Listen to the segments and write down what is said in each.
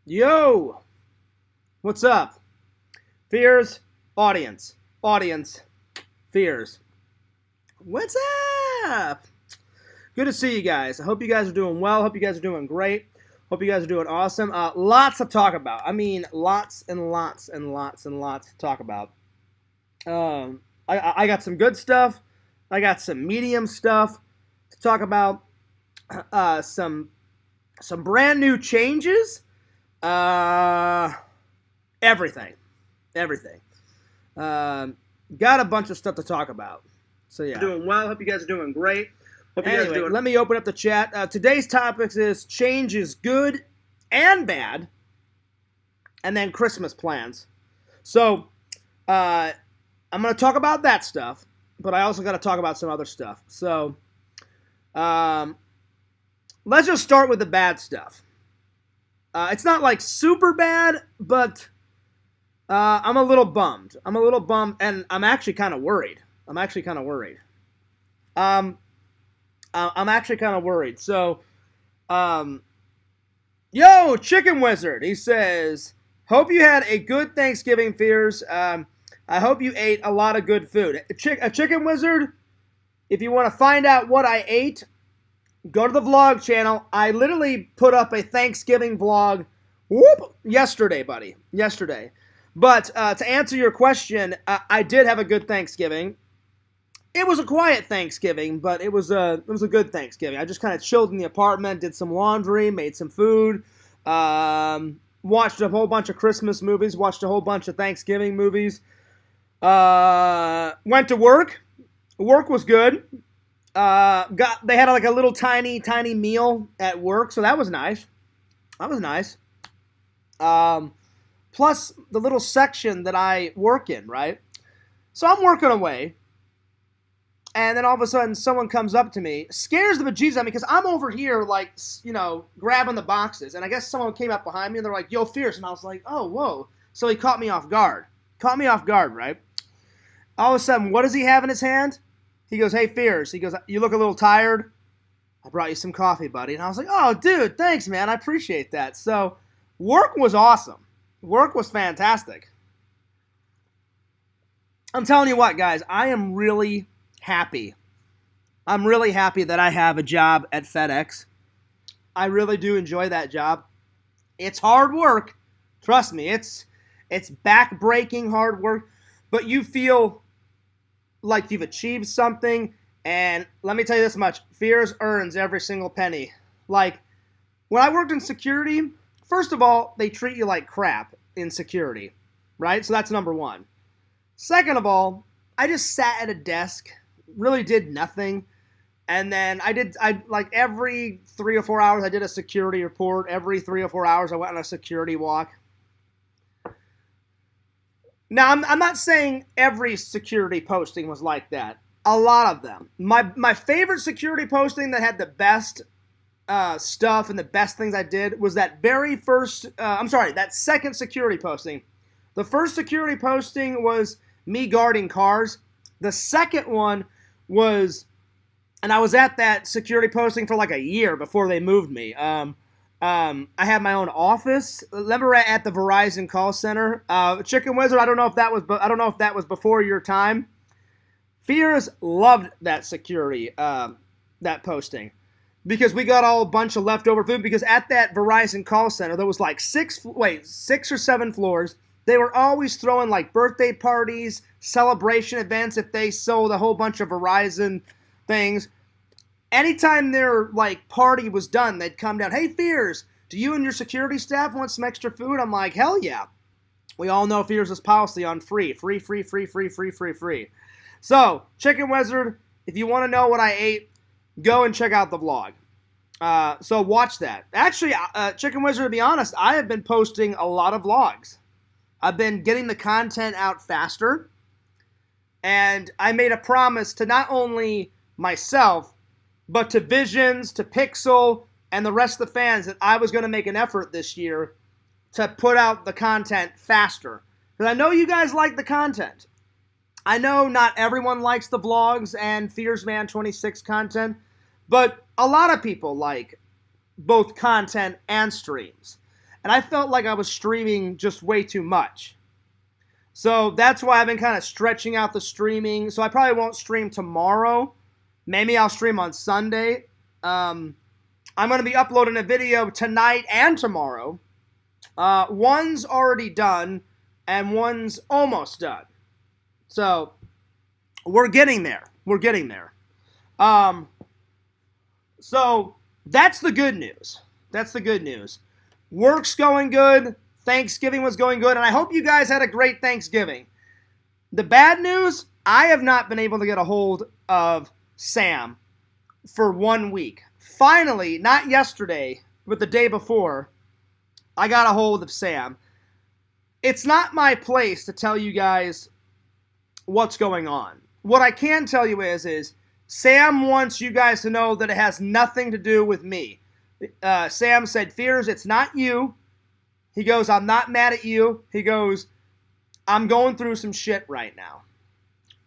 Yo, what's up? Fears, audience, fears. What's up? Good to see you guys. I hope you guys are doing well. Hope you guys are doing great. Hope you guys are doing awesome. Lots to talk about. I mean, lots and lots and lots and lots to talk about. I got some good stuff. I got some medium stuff to talk about. Some brand new changes. Uh, everything. Got a bunch of stuff to talk about. So yeah, doing well. Hope you guys are doing great. Hope you guys are doing. Let me open up the chat. Today's topics is change is good and bad, and then Christmas plans. So I'm going to talk about that stuff, but I also got to talk about some other stuff. So let's just start with the bad stuff. It's not like super bad, but I'm a little bummed. And I'm actually kind of worried. I'm actually kind of worried. So, yo, Chicken Wizard, he says, hope you had a good Thanksgiving, Fears. I hope you ate a lot of good food. A Chicken Wizard, if you want to find out what I ate, go to the vlog channel. I literally put up a Thanksgiving vlog, yesterday, buddy. Yesterday. But to answer your question, I did have a good Thanksgiving. It was a quiet Thanksgiving, but it was a good Thanksgiving. I just kind of chilled in the apartment, did some laundry, made some food, watched a whole bunch of Christmas movies, watched a whole bunch of Thanksgiving movies, went to work. Work was good. They had like a little tiny meal at work, so that was nice. Plus the little section that I work in, right? So I'm working away, and then all of a sudden someone comes up to me, scares the bejesus out of me because I'm over here like, grabbing the boxes, and I guess someone came up behind me and they're like, "Yo, Fierce," and I was like, "Oh, whoa!" So he caught me off guard, right? All of a sudden, what does he have in his hand? He goes, "Hey, Fears." He goes, "You look a little tired. I brought you some coffee, buddy." And I was like, "Oh, dude, thanks, man. I appreciate that." So work was awesome. Work was fantastic. I'm telling you what, guys, I am really happy. I'm really happy that I have a job at FedEx. I really do enjoy that job. It's hard work. Trust me, it's back-breaking hard work, but you feel like you've achieved something, and let me tell you this much, Fears earns every single penny. Like, when I worked in security, first of all, they treat you like crap in security, right? So that's number one. Second of all, I just sat at a desk, really did nothing, and then I like every 3 or 4 hours I did a security report. Every 3 or 4 hours I went on a security walk. Now, I'm not saying every security posting was like that. A lot of them. My favorite security posting that had the best stuff and the best things I did was that that second security posting. The first security posting was me guarding cars. The second one was, and I was at that security posting for like a year before they moved me. I had my own office. Remember at the Verizon call center? Chicken Wizard. I don't know if that was before your time. Fears loved that security, that posting, because we got all a bunch of leftover food. Because at that Verizon call center, there was like 6 or 7 floors. They were always throwing like birthday parties, celebration events. If they sold a whole bunch of Verizon things. Anytime their like party was done, they'd come down. "Hey, Fears, do you and your security staff want some extra food?" I'm like, hell yeah. We all know Fears' policy on free. So, Chicken Wizard, if you want to know what I ate, go and check out the vlog. So watch that. Actually, Chicken Wizard, to be honest, I have been posting a lot of vlogs. I've been getting the content out faster. And I made a promise to not only myself, but to Visions, to Pixel, and the rest of the fans that I was going to make an effort this year to put out the content faster. Because I know you guys like the content. I know not everyone likes the vlogs and FearsMan26 content, but a lot of people like both content and streams. and I felt like I was streaming just way too much. So that's why I've been kind of stretching out the streaming. So I probably won't stream tomorrow. Maybe I'll stream on Sunday. I'm going to be uploading a video tonight and tomorrow. One's already done, and one's almost done. So we're getting there. We're getting there. So that's the good news. That's the good news. Work's going good. Thanksgiving was going good, and I hope you guys had a great Thanksgiving. The bad news, I have not been able to get a hold of Sam for 1 week. Finally, not yesterday, but the day before, I got a hold of Sam. It's not my place to tell you guys what's going on. What I can tell you is Sam wants you guys to know that it has nothing to do with me. Sam said, Fears, it's not you. He goes, I'm not mad at you. He goes, I'm going through some shit right now.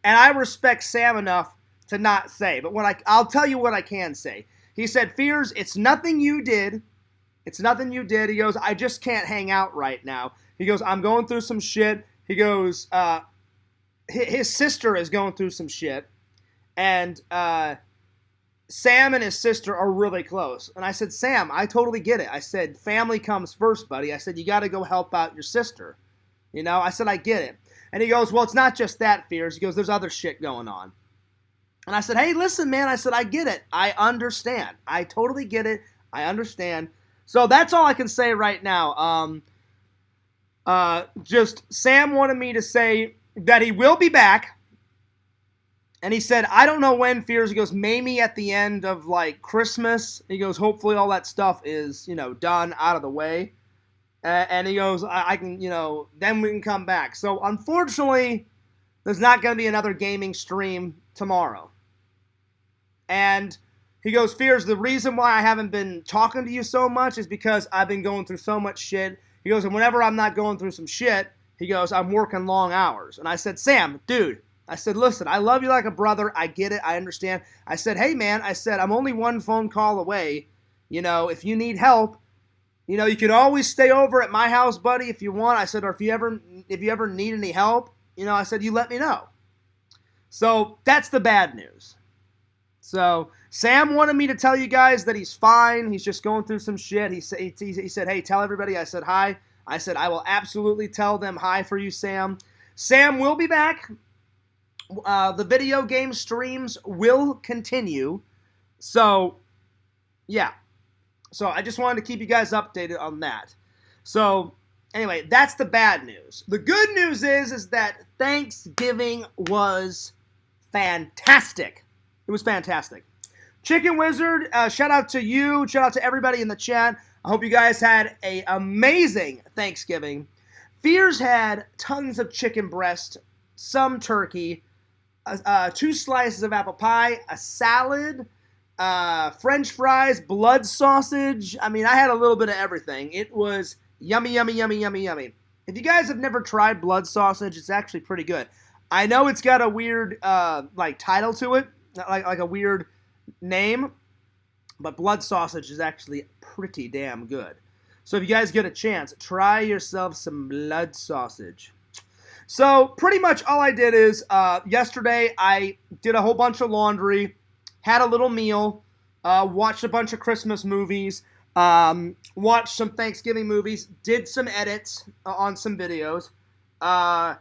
And I respect Sam enough to not say. But I'll tell you what I can say. He said, Fears, it's nothing you did. It's nothing you did. He goes, I just can't hang out right now. He goes, I'm going through some shit. He goes, his sister is going through some shit. And Sam and his sister are really close. And I said, Sam, I totally get it. I said, family comes first, buddy. I said, you got to go help out your sister. You know, I said, I get it. And he goes, well, it's not just that, Fears. He goes, there's other shit going on. And I said, hey, listen, man. I said, I get it. I understand. I totally get it. I understand. So that's all I can say right now. Just Sam wanted me to say that he will be back. And he said, I don't know when, Fears. He goes, maybe at the end of, like, Christmas. He goes, hopefully all that stuff is, done, out of the way. And he goes, I can, then we can come back. So, unfortunately, there's not going to be another gaming stream tomorrow. And he goes, Fears, the reason why I haven't been talking to you so much is because I've been going through so much shit. He goes, and whenever I'm not going through some shit, he goes, I'm working long hours. And I said, Sam, dude. I said, listen, I love you like a brother. I get it. I understand. I said, hey, man, I said, I'm only one phone call away. If you need help, you can always stay over at my house, buddy, if you want. I said, or if you ever need any help, I said, you let me know. So that's the bad news. So Sam wanted me to tell you guys that he's fine. He's just going through some shit. He said, hey, tell everybody I said hi. I said, I will absolutely tell them hi for you, Sam. Sam will be back. The video game streams will continue. So, yeah. So, I just wanted to keep you guys updated on that. So, anyway, that's the bad news. The good news is that Thanksgiving was fantastic. It was fantastic. Chicken Wizard, shout out to you. Shout out to everybody in the chat. I hope you guys had an amazing Thanksgiving. Fears had tons of chicken breast, some turkey, 2 slices of apple pie, a salad, French fries, blood sausage. I mean, I had a little bit of everything. It was yummy, yummy, yummy, yummy, yummy. If you guys have never tried blood sausage, it's actually pretty good. I know it's got a weird, title to it, like a weird name, but blood sausage is actually pretty damn good. So if you guys get a chance, try yourself some blood sausage. So pretty much all I did is yesterday I did a whole bunch of laundry, had a little meal, watched a bunch of Christmas movies, watched some Thanksgiving movies, did some edits on some videos. I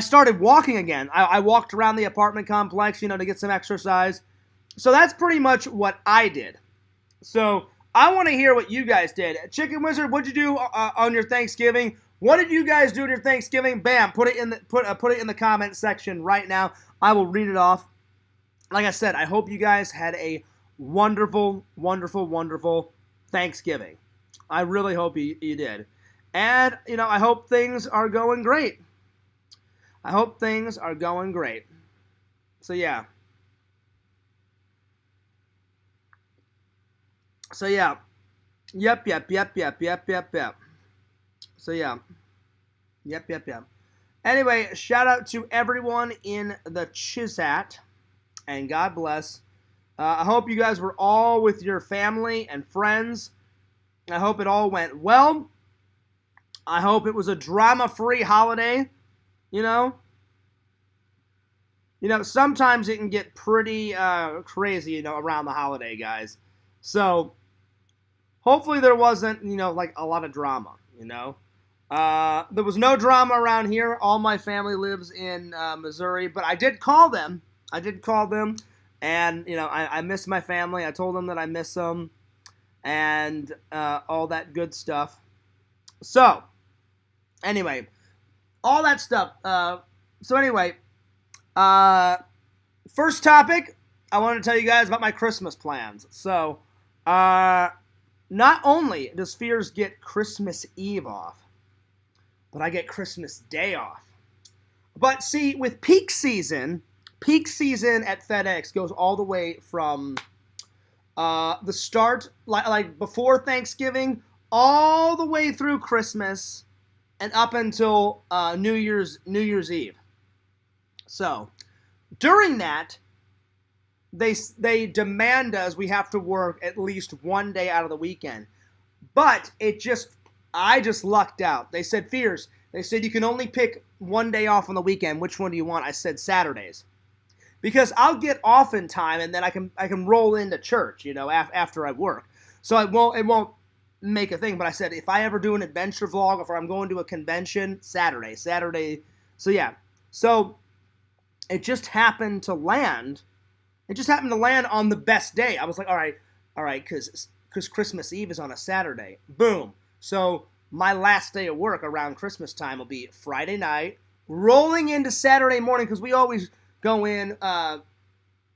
started walking again. I walked around the apartment complex, to get some exercise. So that's pretty much what I did. So I want to hear what you guys did. Chicken Wizard, what'd you do on your Thanksgiving? What did you guys do on your Thanksgiving? Bam! Put it in the comment section right now. I will read it off. Like I said, I hope you guys had a wonderful, wonderful, wonderful Thanksgiving. I really hope you did. And, I hope things are going great. I hope things are going great. So, yeah. Yep. So, yeah. Yep. Anyway, shout out to everyone in the chisat, and God bless. I hope you guys were all with your family and friends. I hope it all went well. I hope it was a drama-free holiday, you know. Sometimes it can get pretty crazy, around the holiday, guys. So, hopefully there wasn't, like a lot of drama. There was no drama around here. All my family lives in Missouri, but I did call them. And, I miss my family. I told them that I miss them and all that good stuff. So, anyway, all that stuff. First topic, I want to tell you guys about my Christmas plans. So, not only does Fears get Christmas Eve off, but I get Christmas Day off. But see, with peak season at FedEx goes all the way from the start, like before Thanksgiving, all the way through Christmas, and up until New Year's Eve. So, during that, they demand us we have to work at least one day out of the weekend. But I just lucked out. They said, Fears, you can only pick one day off on the weekend. Which one do you want? I said Saturdays. Because I'll get off in time and then I can roll into church, after I work. So it won't make a thing. But I said, if I ever do an adventure vlog, if I'm going to a convention, Saturday. So yeah. So it just happened to land. It just happened to land on the best day. I was like, all right, because Christmas Eve is on a Saturday. Boom. So my last day of work around Christmas time will be Friday night, rolling into Saturday morning, because we always go in.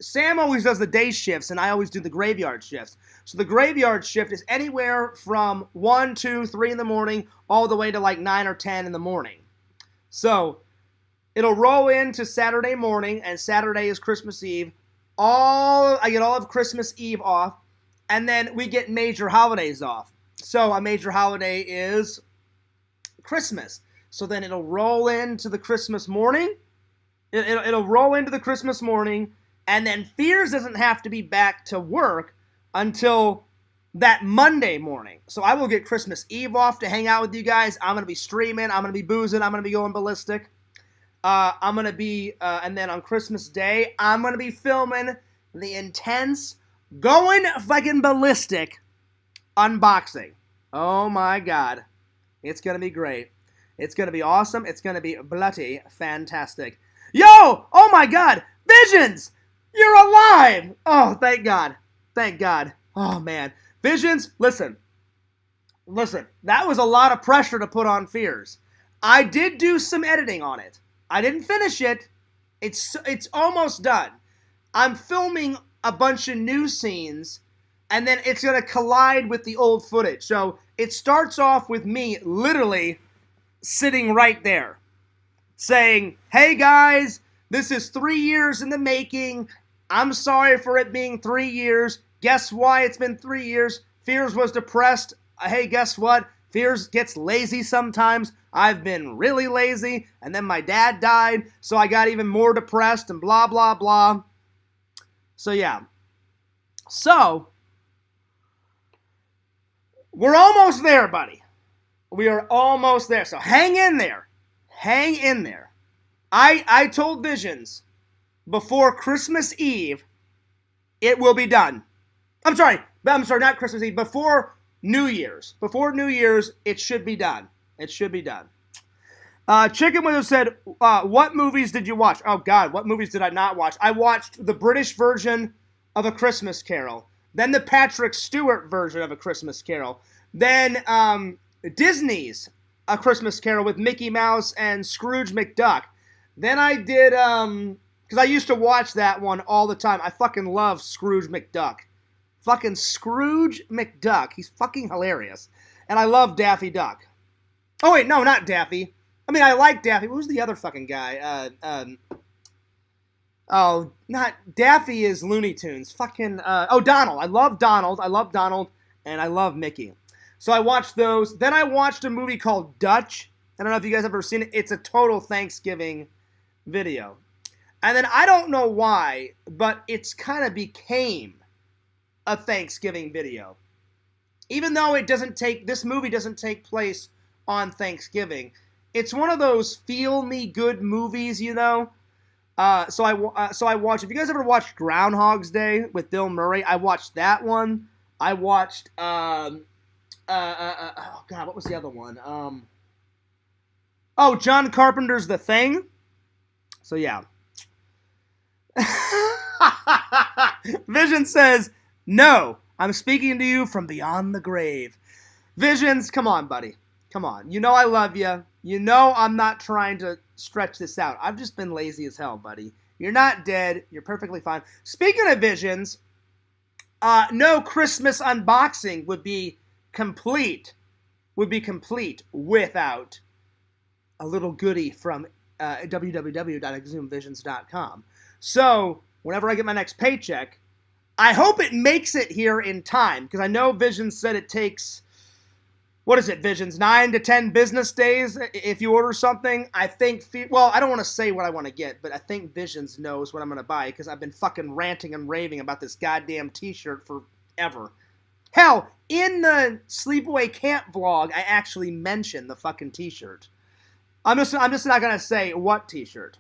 Sam always does the day shifts, and I always do the graveyard shifts. So the graveyard shift is anywhere from 1, 2, 3 in the morning, all the way to like 9 or 10 in the morning. So it'll roll into Saturday morning, and Saturday is Christmas Eve. I get all of Christmas Eve off, and then we get major holidays off. So a major holiday is Christmas. So then it'll roll into the Christmas morning. It'll roll into the Christmas morning, and then Fears doesn't have to be back to work until that Monday morning. So I will get Christmas Eve off to hang out with you guys. I'm going to be streaming. I'm going to be boozing. I'm going to be going ballistic. I'm going to be, and then on Christmas Day, I'm going to be filming the intense, going fucking ballistic unboxing. Oh my God. It's going to be great. It's going to be awesome. It's going to be bloody fantastic. Yo! Oh my God! Visions! You're alive! Oh, thank God. Thank God. Oh man. Visions, listen. That was a lot of pressure to put on Fears. I did do some editing on it. I didn't finish it. It's almost done. I'm filming a bunch of new scenes, and then it's going to collide with the old footage. So it starts off with me literally sitting right there saying, hey guys, this is 3 years in the making. I'm sorry for it being 3 years. Guess why it's been 3 years? Fears was depressed. Hey, guess what? Fears gets lazy sometimes. I've been really lazy, and then my dad died, so I got even more depressed, and blah, blah, blah. So, yeah. So, we're almost there, buddy. We are almost there, so hang in there. Hang in there. I told Visions, before Christmas Eve, it will be done. I'm sorry, not Christmas Eve, before New Year's. Before New Year's, it should be done. It should be done. Chicken Wizard said, what movies did you watch? Oh, God, what movies did I not watch? I watched the British version of A Christmas Carol. Then the Patrick Stewart version of A Christmas Carol. Then Disney's A Christmas Carol with Mickey Mouse and Scrooge McDuck. Then I did, because I used to watch that one all the time. I fucking love Scrooge McDuck. Fucking Scrooge McDuck. He's fucking hilarious. And I love Daffy Duck. Oh, wait, no, not Daffy. I mean, I like Daffy. Who's the other fucking guy? Not Daffy is Looney Tunes. Fucking, Donald. I love Donald. And I love Mickey. So I watched those. Then I watched a movie called Dutch. I don't know if you guys have ever seen it. It's a total Thanksgiving video. And then I don't know why, but it's kind of became a Thanksgiving video. even though this movie doesn't take place on Thanksgiving, it's one of those feel me good movies, you know. So I watched. If you guys ever watched Groundhog's Day with Bill Murray, I watched that one. I watched. Oh God, what was the other one? John Carpenter's The Thing. So yeah. Vision says, "No, I'm speaking to you from beyond the grave." Visions, come on, buddy. Come on. You know I love you. You know I'm not trying to stretch this out. I've just been lazy as hell, buddy. You're not dead. You're perfectly fine. Speaking of Visions, no Christmas unboxing would be complete without a little goodie from www.exhumvisions.com. So, whenever I get my next paycheck, I hope it makes it here in time, because I know Visions said it takes, what is it, Visions, 9 to 10 business days if you order something. I think, I don't want to say what I want to get, but I think Visions knows what I'm going to buy, because I've been fucking ranting and raving about this goddamn t-shirt forever. Hell, in the Sleepaway Camp vlog, I actually mentioned the fucking t-shirt. I'm just not going to say what t-shirt,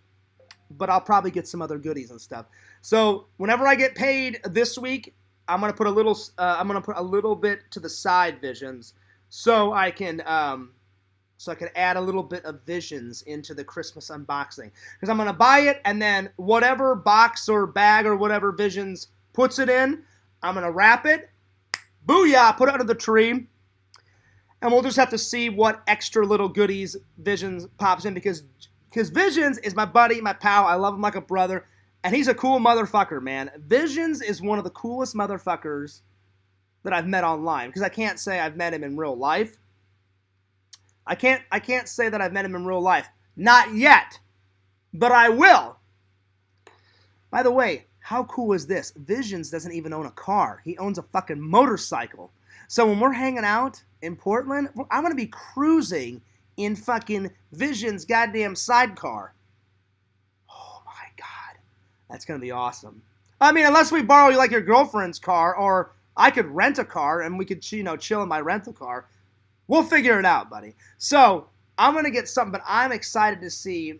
but I'll probably get some other goodies and stuff. So whenever I get paid this week, I'm gonna put a little bit to the side, Visions, so I can add a little bit of Visions into the Christmas unboxing, because I'm gonna buy it, and then whatever box or bag or whatever Visions puts it in, I'm gonna wrap it, booyah, put it under the tree, and we'll just have to see what extra little goodies Visions pops in, because Visions is my buddy, my pal. I love him like a brother, and he's a cool motherfucker, man. Visions is one of the coolest motherfuckers that I've met online, because I can't say I've met him in real life. I can't say that I've met him in real life. Not yet, but I will. By the way, how cool is this? Visions doesn't even own a car. He owns a fucking motorcycle. So when we're hanging out in Portland, I'm going to be cruising in fucking Vision's goddamn sidecar. Oh my God. That's going to be awesome. I mean, unless we borrow like your girlfriend's car, or I could rent a car and we could, chill in my rental car. We'll figure it out, buddy. So I'm going to get something, but I'm excited to see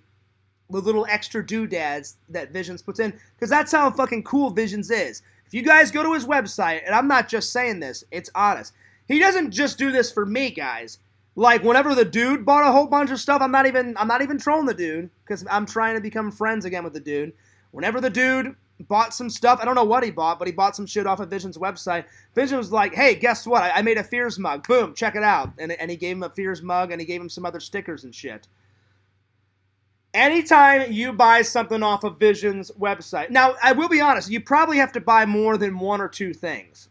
the little extra doodads that Visions puts in, because that's how fucking cool Visions is. If you guys go to his website, and I'm not just saying this, it's honest. He doesn't just do this for me, guys. Like, whenever the dude bought a whole bunch of stuff, I'm not even trolling the dude, because I'm trying to become friends again with the dude. Whenever the dude bought some stuff, I don't know what he bought, but he bought some shit off of Vision's website. Vision was like, hey, guess what? I made a Fears mug. Boom, check it out. And he gave him a Fears mug, and he gave him some other stickers and shit. Anytime you buy something off of Vision's website, now, I will be honest, you probably have to buy more than one or two things.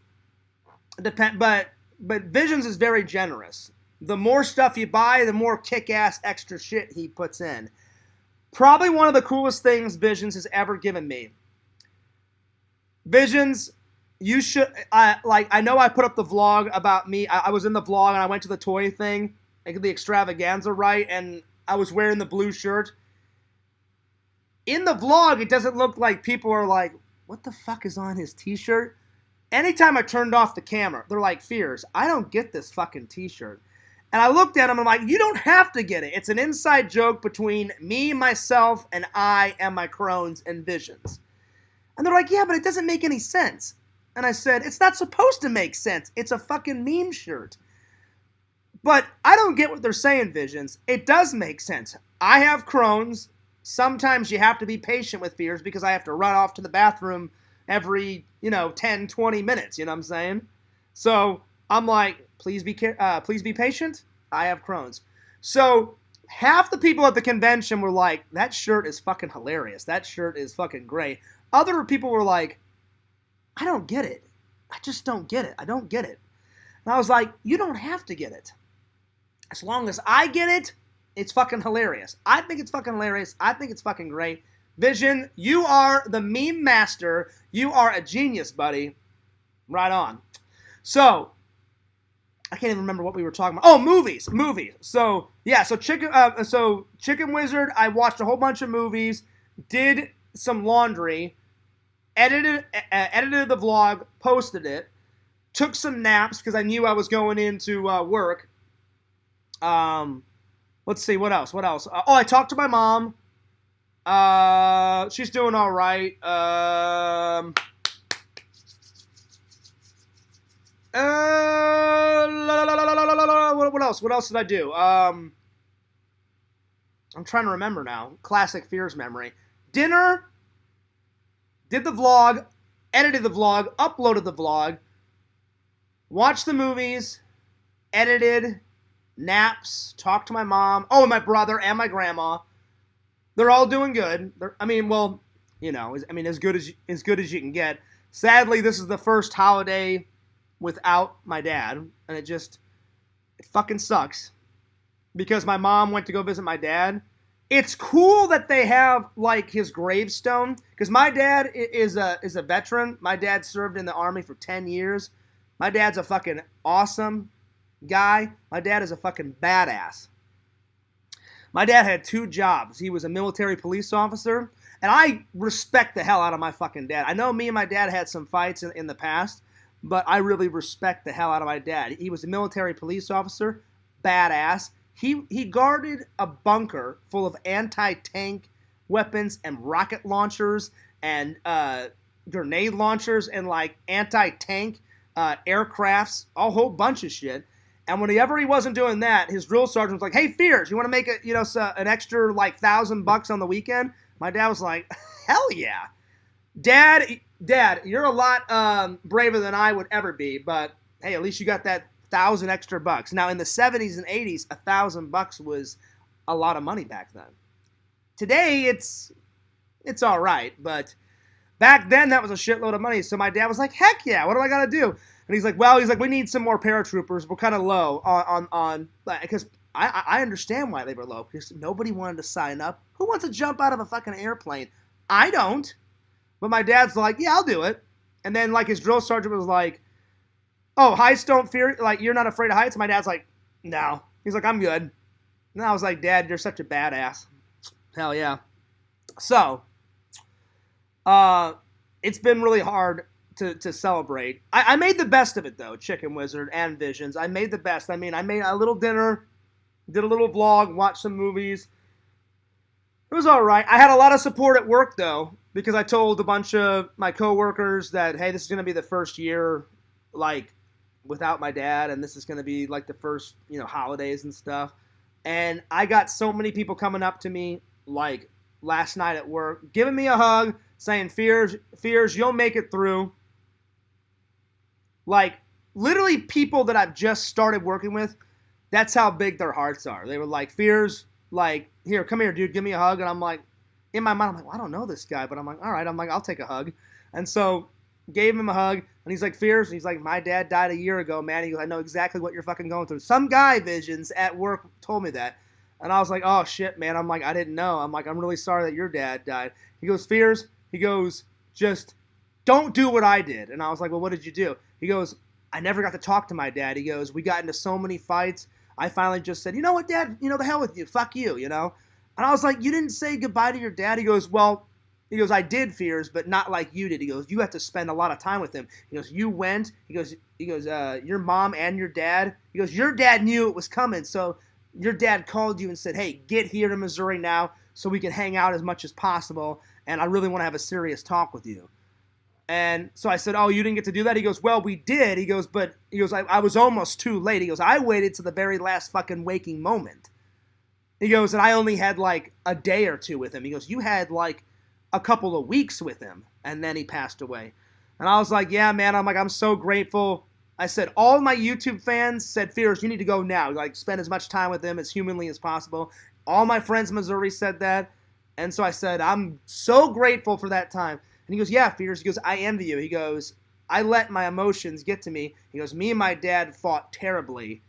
But Visions is very generous. The more stuff you buy, the more kick-ass extra shit he puts in. Probably one of the coolest things Visions has ever given me. Visions, you should, I know I put up the vlog about me. I was in the vlog and I went to the toy thing, like the extravaganza, right? And I was wearing the blue shirt. In the vlog, it doesn't look like people are like, what the fuck is on his t-shirt? Anytime I turned off the camera, they're like, Fears, I don't get this fucking t-shirt. And I looked at him and I'm like, you don't have to get it. It's an inside joke between me, myself, and I and my crones and Visions. And they're like, yeah, but it doesn't make any sense. And I said, it's not supposed to make sense. It's a fucking meme shirt. But I don't get what they're saying, Visions. It does make sense. I have crones. Sometimes you have to be patient with Fears, because I have to run off to the bathroom every, 10, 20 minutes. You know what I'm saying? So I'm like, please be patient. I have crones. So half the people at the convention were like, that shirt is fucking hilarious. That shirt is fucking great. Other people were like, I don't get it. I just don't get it. I don't get it. And I was like, you don't have to get it. As long as I get it, it's fucking hilarious. I think it's fucking hilarious. I think it's fucking great. Vision, you are the meme master. You are a genius, buddy. Right on. So, I can't even remember what we were talking about. Oh, movies. So, yeah, so Chicken Wizard, I watched a whole bunch of movies, did some laundry, edited the vlog, posted it. took some naps because I knew I was going into work. Let's see, what else? I talked to my mom. She's doing all right. What else? What else did I do? I'm trying to remember now. Classic Fears memory. Dinner. Did the vlog. Edited the vlog. Uploaded the vlog. Watched the movies. Edited. Naps. Talked to my mom. Oh, and my brother and my grandma. They're all doing good. As good as you can get. Sadly, this is the first holiday without my dad, and it fucking sucks because my mom went to go visit my dad. It's cool that they have like his gravestone because my dad is a veteran. My dad served in the Army for 10 years. My dad's a fucking awesome guy. My dad is a fucking badass. My dad had 2 jobs. He was a military police officer, and I respect the hell out of my fucking dad. I know me and my dad had some fights in the past, but I really respect the hell out of my dad. He was a military police officer, badass. He guarded a bunker full of anti-tank weapons and rocket launchers and grenade launchers and like anti-tank aircrafts, a whole bunch of shit. And whenever he wasn't doing that, his drill sergeant was like, "Hey, Fears, you want to make an extra like $1,000 on the weekend?" My dad was like, "Hell yeah, Dad, you're a lot braver than I would ever be, but hey, at least you got that 1,000 extra bucks." Now, in the 70s and 80s, $1,000 was a lot of money back then. Today, it's all right, but back then that was a shitload of money. So my dad was like, "Heck yeah, what do I got to do?" And he's like, we need some more paratroopers. We're kind of low on because I understand why they were low because nobody wanted to sign up. Who wants to jump out of a fucking airplane? I don't. But my dad's like, "Yeah, I'll do it." And then like his drill sergeant was like, "Oh, heights don't fear, like you're not afraid of heights?" My dad's like, "No." He's like, "I'm good." And I was like, "Dad, you're such a badass." Hell yeah. So, it's been really hard to celebrate. I made the best of it though, Chicken Wizard and Visions. I made the best. I mean, I made a little dinner, did a little vlog, watched some movies. It was all right. I had a lot of support at work though, because I told a bunch of my coworkers that, hey, this is going to be the first year like without my dad, and this is going to be like the first, holidays and stuff. And I got so many people coming up to me like last night at work, giving me a hug, saying, Fears, you'll make it through. Like, literally people that I've just started working with, that's how big their hearts are. They were like, Fears, like, here, come here, dude, give me a hug. And I'm like, in my mind, I'm like, well, I don't know this guy, but I'm like, all right, I'll take a hug. And so gave him a hug, and he's like, Fears, and he's like, my dad died a year ago, man. He goes, I know exactly what you're fucking going through. Some guy, Visions, at work told me that. And I was like, oh, shit, man. I'm like, I didn't know. I'm like, I'm really sorry that your dad died. He goes, Fears, he goes, just don't do what I did. And I was like, well, what did you do? He goes, I never got to talk to my dad. He goes, we got into so many fights. I finally just said, you know what, Dad? The hell with you. Fuck you, And I was like, you didn't say goodbye to your dad? He goes, well, I did, Fears, but not like you did. He goes, you have to spend a lot of time with him. He goes, you went. He goes, your mom and your dad. He goes, your dad knew it was coming. So your dad called you and said, hey, get here to Missouri now so we can hang out as much as possible. And I really want to have a serious talk with you. And so I said, oh, you didn't get to do that? He goes, well, we did. He goes, but I was almost too late. He goes, I waited to the very last fucking waking moment. He goes, and I only had like a day or two with him. He goes, you had like a couple of weeks with him, and then he passed away. And I was like, yeah, man. I'm like, I'm so grateful. I said, all my YouTube fans said, Fears, you need to go now. Like, spend as much time with him as humanly as possible. All my friends in Missouri said that. And so I said, I'm so grateful for that time. And he goes, yeah, Fears. He goes, I envy you. He goes, I let my emotions get to me. He goes, me and my dad fought terribly.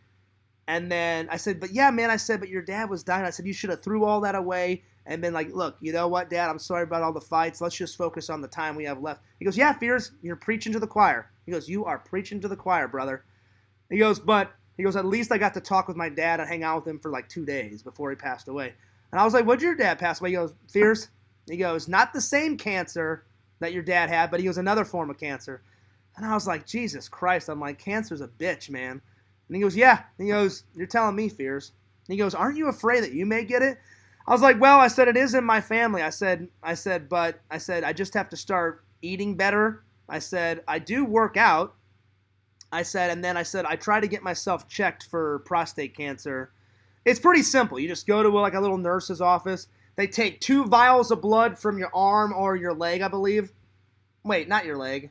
And then I said, but yeah, man, but your dad was dying. I said, you should have threw all that away and been like, look, you know what, Dad, I'm sorry about all the fights. Let's just focus on the time we have left. He goes, yeah, Fears, you're preaching to the choir. He goes, you are preaching to the choir, brother. He goes, at least I got to talk with my dad and hang out with him for like 2 days before he passed away. And I was like, what'd your dad pass away? He goes, Fears. He goes, not the same cancer that your dad had, but he goes, another form of cancer. And I was like, Jesus Christ. I'm like, cancer's a bitch, man. And he goes, yeah. And he goes, you're telling me, Fears. And he goes, aren't you afraid that you may get it? I was like, well, I said, it is in my family. I said, I just have to start eating better. I said, I do work out. I said, and then I said, I try to get myself checked for prostate cancer. It's pretty simple. You just go to like a little nurse's office. They take 2 vials of blood from your arm or your leg, I believe. Wait, not your leg.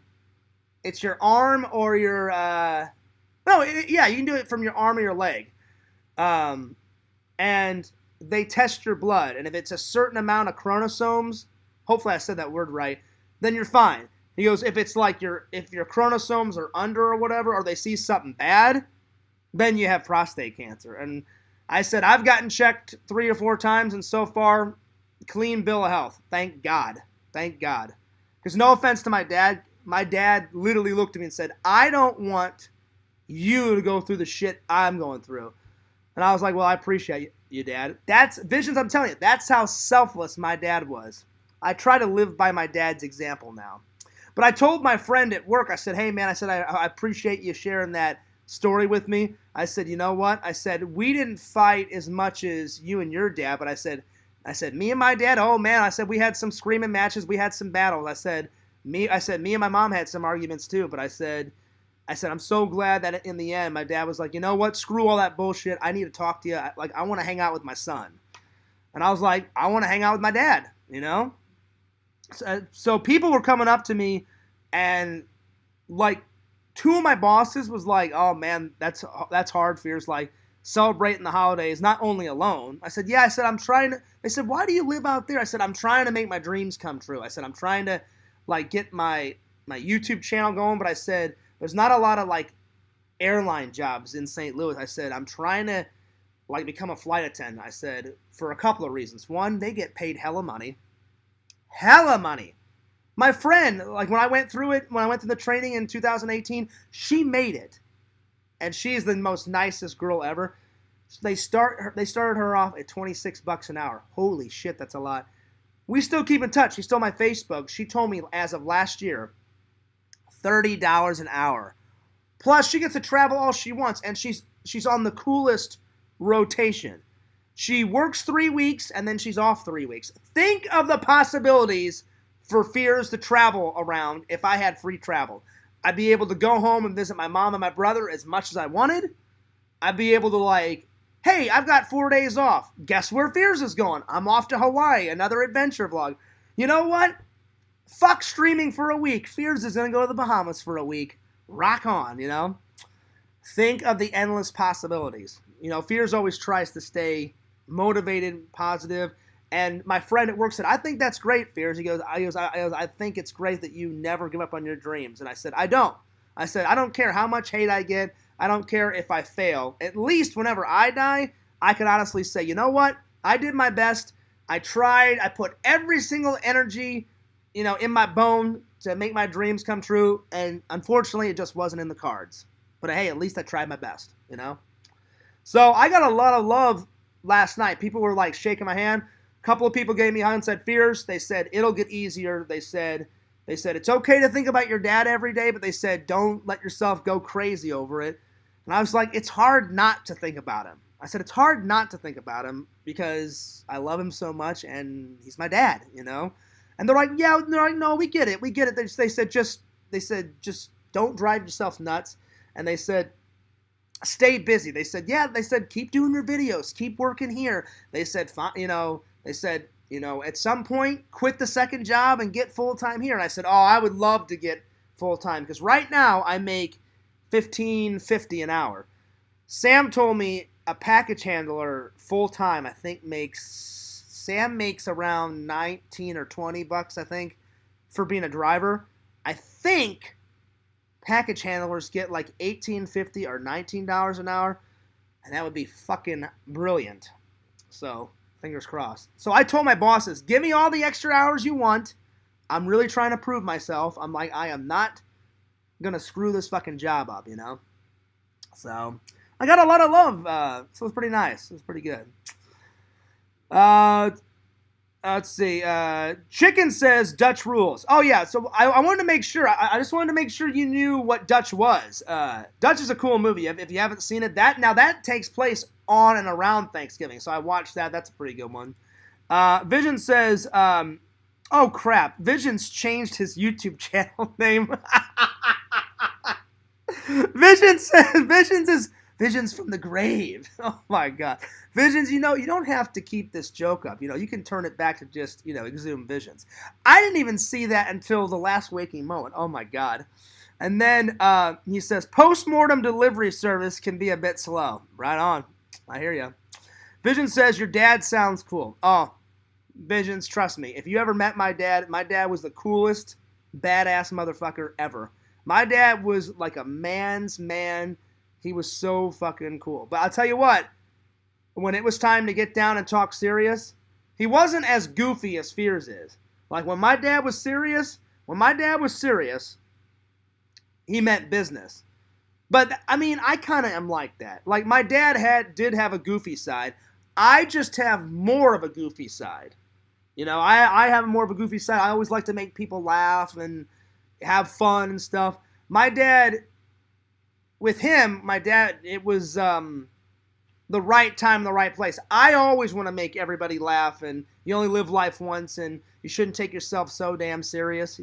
It's your arm or your, yeah, you can do it from your arm or your leg. And they test your blood. And if it's a certain amount of chromosomes, hopefully I said that word right, then you're fine. He goes, if it's like if your chromosomes are under or whatever, or they see something bad, then you have prostate cancer. And I said, I've gotten checked 3 or 4 times, and so far, clean bill of health. Thank God. Thank God. Because no offense to my dad literally looked at me and said, I don't want you to go through the shit I'm going through. And I was like, well, I appreciate you, Dad. That's Visions, I'm telling you, that's how selfless my dad was. I try to live by my dad's example now. But I told my friend at work, I said, hey, man, I appreciate you sharing that story with me. I said, you know what? I said, we didn't fight as much as you and your dad, but I said, me and my dad, oh, man, I said, we had some screaming matches. We had some battles. I said, me and my mom had some arguments too, but I said, I'm so glad that in the end, my dad was like, you know what? Screw all that bullshit. I need to talk to you. I want to hang out with my son. And I was like, I want to hang out with my dad, you know? So people were coming up to me, and like 2 of my bosses was like, oh man, that's hard, Fears, like celebrating the holidays, not only alone. I said, yeah, I said, I'm trying to, they said, why do you live out there? I said, I'm trying to make my dreams come true. I said, I'm trying to like get my YouTube channel going, but I said, there's not a lot of like airline jobs in St. Louis. I said, I'm trying to like become a flight attendant. I said, for a couple of reasons. One, they get paid hella money. Hella money. My friend, like when I went through the training in 2018, she made it. And she's the most nicest girl ever. They started her off at $26 an hour. Holy shit, that's a lot. We still keep in touch. She's still on my Facebook. She told me as of last year, $30 an hour. Plus, she gets to travel all she wants, and she's on the coolest rotation. She works 3 weeks, and then she's off 3 weeks. Think of the possibilities for Fears to travel around if I had free travel. I'd be able to go home and visit my mom and my brother as much as I wanted. I'd be able to like, hey, I've got 4 days off. Guess where Fears is going? I'm off to Hawaii, another adventure vlog. You know what? Fuck streaming for a week. Fears is going to go to the Bahamas for a week. Rock on, you know? Think of the endless possibilities. You know, Fears always tries to stay motivated, positive. And my friend at work said, I think that's great, Fears. He goes, I think it's great that you never give up on your dreams. And I said, I don't. I said, I don't care how much hate I get. I don't care if I fail. At least whenever I die, I can honestly say, you know what? I did my best. I tried. I put every single energy, you know, in my bone to make my dreams come true. And unfortunately, it just wasn't in the cards. But hey, at least I tried my best, you know? So I got a lot of love last night. People were like shaking my hand. A couple of people gave me a hug and said, Fears. They said, it'll get easier. They said, it's okay to think about your dad every day, but they said, don't let yourself go crazy over it. And I was like, it's hard not to think about him. I said, it's hard not to think about him because I love him so much and he's my dad, you know? And they're like, yeah, they're like, no, we get it. We get it. They said, just don't drive yourself nuts. And they said, stay busy. They said, keep doing your videos. Keep working here. They said, at some point, quit the second job and get full-time here. And I said, I would love to get full-time because right now I make $15.50 an hour. Sam told me a package handler full-time, I think Sam makes around 19 or 20 bucks, I think, for being a driver. I think package handlers get like $18.50 or $19 an hour, and that would be fucking brilliant. So, fingers crossed. So I told my bosses, give me all the extra hours you want. I'm really trying to prove myself. I'm like, I am not going to screw this fucking job up, you know? So, I got a lot of love, so it was pretty nice. It was pretty good. Let's see. Chicken says Dutch rules. Oh yeah. So I wanted to make sure. I just wanted to make sure you knew what Dutch was. Dutch is a cool movie. If you haven't seen it, that takes place on and around Thanksgiving. So I watched that. That's a pretty good one. Vision says, "Oh crap! Vision's changed his YouTube channel name." Visions from the grave. Oh my god. Visions, you don't have to keep this joke up. You can turn it back to just, exhume visions. I didn't even see that until the last waking moment. Oh my god. And then he says, post-mortem delivery service can be a bit slow. Right on. I hear you. Vision says, your dad sounds cool. Oh, Visions, trust me. If you ever met my dad was the coolest, badass motherfucker ever. My dad was like a man's man. He was so fucking cool. But I'll tell you what, when it was time to get down and talk serious, he wasn't as goofy as Fears is. Like when my dad was serious, he meant business. But I mean, I kind of am like that. Like my dad did have a goofy side. I just have more of a goofy side. I have more of a goofy side. I always like to make people laugh and have fun and stuff. With him, it was the right time, the right place. I always want to make everybody laugh, and you only live life once, and you shouldn't take yourself so damn serious,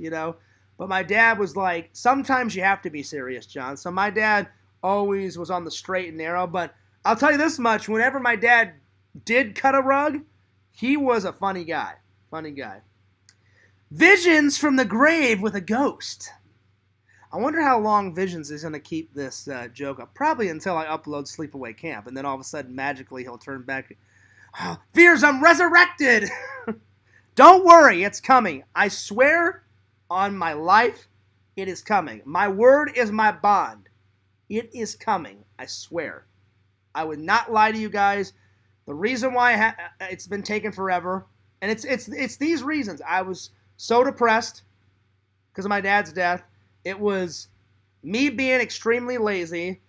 But my dad was like, sometimes you have to be serious, John. So my dad always was on the straight and narrow, but I'll tell you this much, whenever my dad did cut a rug, he was a funny guy. Funny guy. Visions from the grave with a ghost. I wonder how long Visions is going to keep this joke up. Probably until I upload Sleepaway Camp, and then all of a sudden, magically, he'll turn back. Oh, Fears, I'm resurrected! Don't worry, it's coming. I swear on my life, it is coming. My word is my bond. It is coming. I swear. I would not lie to you guys. The reason why it's been taken forever, and it's these reasons. I was so depressed because of my dad's death. It was me being extremely lazy.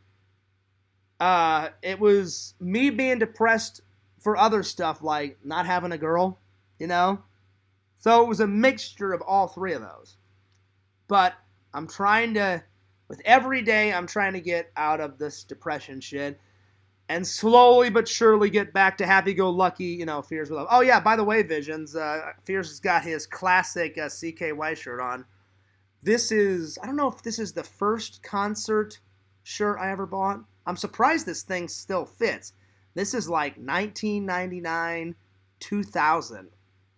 It was me being depressed for other stuff like not having a girl, So it was a mixture of all three of those. But with every day, I'm trying to get out of this depression shit. And slowly but surely get back to happy-go-lucky, Fears with Love. Oh, yeah, by the way, Visions, Fears has got his classic CKY shirt on. I don't know if this is the first concert shirt I ever bought. I'm surprised this thing still fits. This is like 1999, 2000.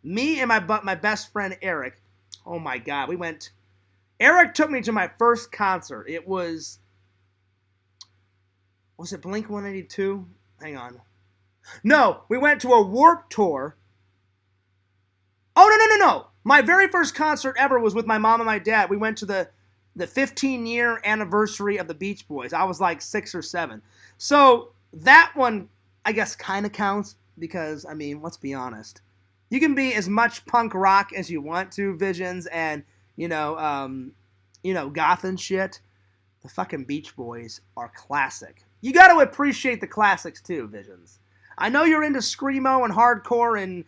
Me and my best friend Eric, oh my God, Eric took me to my first concert. Was it Blink-182? Hang on. No, we went to a Warped Tour. Oh, no. My very first concert ever was with my mom and my dad. We went to the 15-year anniversary of the Beach Boys. I was like 6 or 7. So that one, I guess, kind of counts because, I mean, let's be honest. You can be as much punk rock as you want to, Visions, and, goth and shit. The fucking Beach Boys are classic. You got to appreciate the classics too, Visions. I know you're into screamo and hardcore and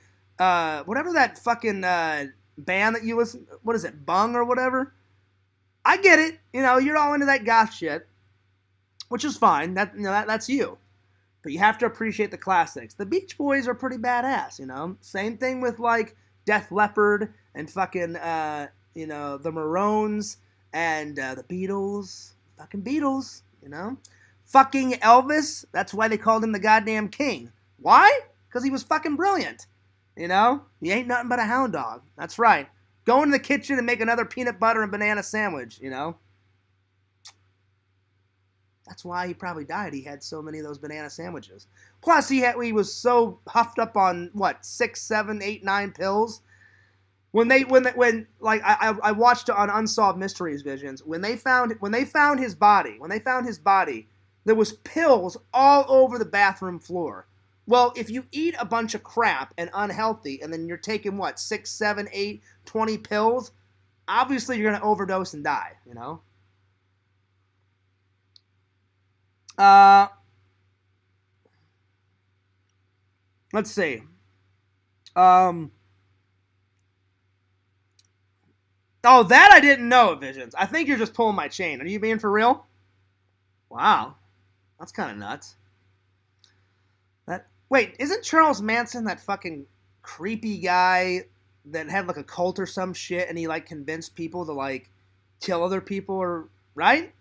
whatever that fucking band that you listen. What is it, BUNG or whatever? I get it. You're all into that goth shit, which is fine. That's you. But you have to appreciate the classics. The Beach Boys are pretty badass. Same thing with like Def Leppard and fucking the Maroons and the Beatles. Fucking Beatles. Fucking Elvis, that's why they called him the goddamn king. Why? Because he was fucking brilliant. He ain't nothing but a hound dog. That's right. Go into the kitchen and make another peanut butter and banana sandwich, That's why he probably died. He had so many of those banana sandwiches. Plus, he was so huffed up on, 6, 7, 8, 9 pills. I watched on Unsolved Mysteries Visions, when they found his body, there was pills all over the bathroom floor. Well, if you eat a bunch of crap and unhealthy, and then you're taking 6, 7, 8, 20 pills, obviously you're going to overdose and die, Let's see. Oh, that I didn't know, Visions. I think you're just pulling my chain. Are you being for real? Wow. That's kind of nuts. Wait, isn't Charles Manson that fucking creepy guy that had like a cult or some shit and he like convinced people to like kill other people or right?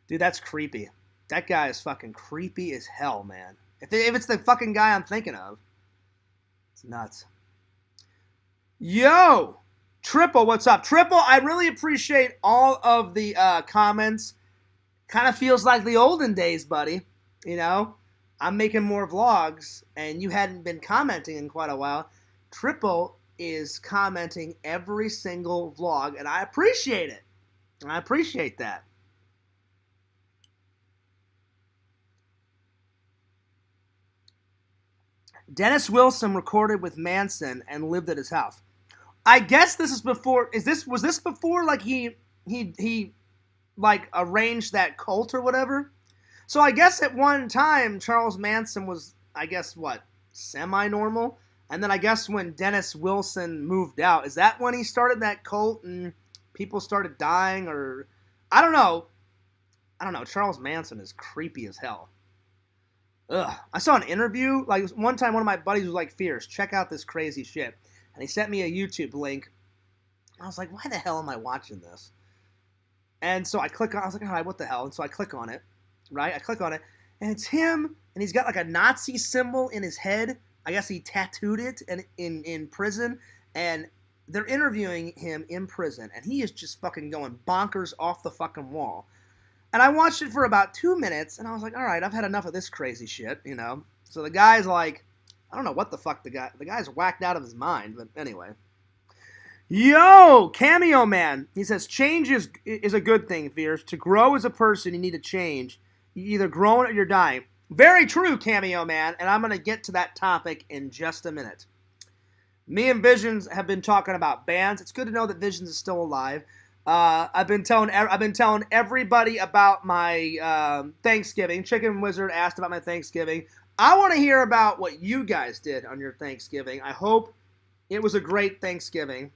Dude, that's creepy. That guy is fucking creepy as hell, man. If it's the fucking guy I'm thinking of, it's nuts. Yo, Triple, what's up? Triple, I really appreciate all of the comments. Kind of feels like the olden days, buddy. You know, I'm making more vlogs, and you hadn't been commenting in quite a while. Triple is commenting every single vlog, and I appreciate it. I appreciate that. Dennis Wilson recorded with Manson and lived at his house. I guess this is before. Was this before like he like arranged that cult or whatever? So I guess at one time Charles Manson was, I guess, what, semi-normal, and then I guess when Dennis Wilson moved out, is that when he started that cult and people started dying, or I don't know. Charles Manson is creepy as hell. Ugh. I saw an interview, like one time one of my buddies was like, Fierce, check out this crazy shit. And he sent me a YouTube link. I was like, why the hell am I watching this? And so I click on, I was like, all right, what the hell? And so I click on it, right? I click on it, and it's him, and he's got like a Nazi symbol in his head. I guess he tattooed it in prison, and they're interviewing him in prison, and he is just fucking going bonkers off the fucking wall. And I watched it for about 2 minutes, and I was like, all right, I've had enough of this crazy shit, you know? So the guy's like, I don't know what the fuck the guy's whacked out of his mind, but anyway. Yo, Cameo Man. He says, change is a good thing, Fierce. To grow as a person, you need to change. You either growing or you're dying. Very true, Cameo Man, and I'm going to get to that topic in just a minute. Me and Visions have been talking about bands. It's good to know that Visions is still alive. I've been telling everybody about my Thanksgiving. Chicken Wizard asked about my Thanksgiving. I want to hear about what you guys did on your Thanksgiving. I hope it was a great Thanksgiving.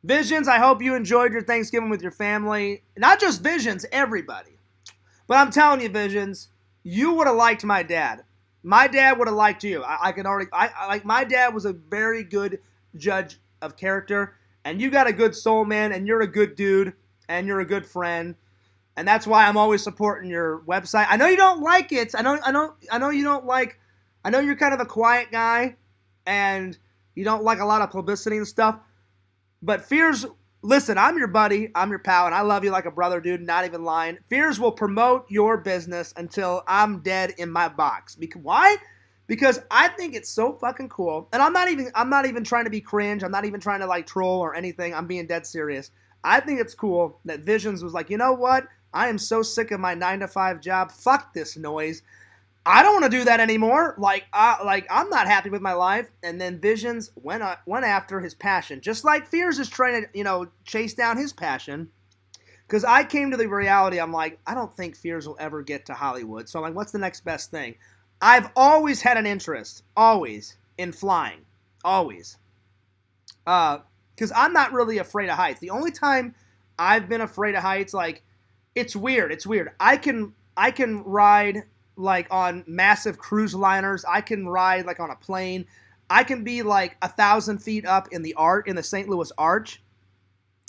Visions, I hope you enjoyed your Thanksgiving with your family. Not just Visions, everybody. But I'm telling you, Visions, you would have liked my dad. My dad would have liked you. My dad was a very good judge of character. And you got a good soul, man, and you're a good dude, and you're a good friend, and that's why I'm always supporting your website. I know you don't like it. I know you don't like. I know you're kind of a quiet guy, and you don't like a lot of publicity and stuff. But Fears, listen, I'm your buddy, I'm your pal, and I love you like a brother, dude. Not even lying. Fears will promote your business until I'm dead in my box. Because why? Because I think it's so fucking cool, and I'm not even trying to be cringe. I'm not even trying to like troll or anything. I'm being dead serious. I think it's cool that Visions was like, you know what? I am so sick of my 9-to-5 job. Fuck this noise. I don't want to do that anymore. I'm not happy with my life. And then Visions went after his passion, just like Fears is trying to chase down his passion. Because I came to the reality. I'm like, I don't think Fears will ever get to Hollywood. So I'm like, what's the next best thing? I've always had an interest, always, in flying, always. Because I'm not really afraid of heights. The only time I've been afraid of heights, like, it's weird. I can ride, like, on massive cruise liners. I can ride, like, on a plane. I can be, like, 1,000 feet up in the St. Louis Arch.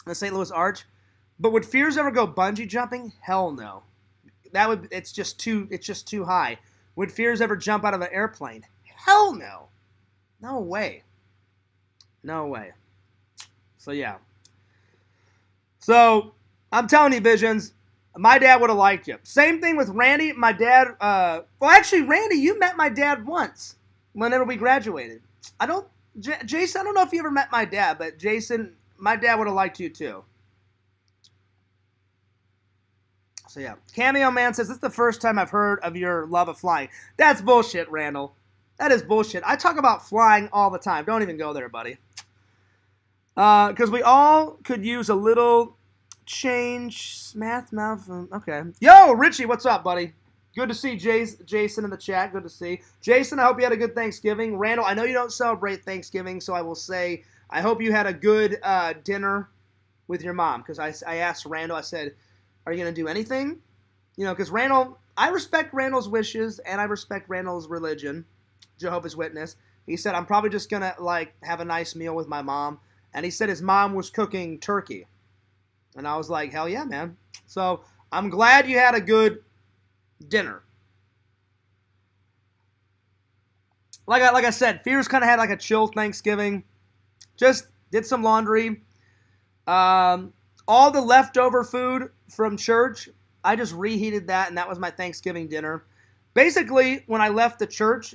But would Fears ever go bungee jumping? Hell no. It's just too high. Would Fears ever jump out of an airplane? Hell no. No way. So, yeah. So, I'm telling you, Visions, my dad would have liked you. Same thing with Randy. My dad, actually, Randy, you met my dad once whenever we graduated. Jason, I don't know if you ever met my dad, but Jason, my dad would have liked you too. So, yeah. Cameo Man says, this is the first time I've heard of your love of flying. That's bullshit, Randall. That is bullshit. I talk about flying all the time. Don't even go there, buddy. Because we all could use a little change. Okay. Yo, Richie, what's up, buddy? Good to see Jason in the chat. Good to see. Jason, I hope you had a good Thanksgiving. Randall, I know you don't celebrate Thanksgiving, so I will say I hope you had a good dinner with your mom, because I asked Randall, I said, are you going to do anything? You know, because I respect Randall's wishes, and I respect Randall's religion, Jehovah's Witness. He said, I'm probably just going to, like, have a nice meal with my mom. And he said his mom was cooking turkey. And I was like, hell yeah, man. So I'm glad you had a good dinner. Like I said, Fears kind of had like a chill Thanksgiving. Just did some laundry. All the leftover food from church, I just reheated that, and that was my Thanksgiving dinner. Basically, when I left the church,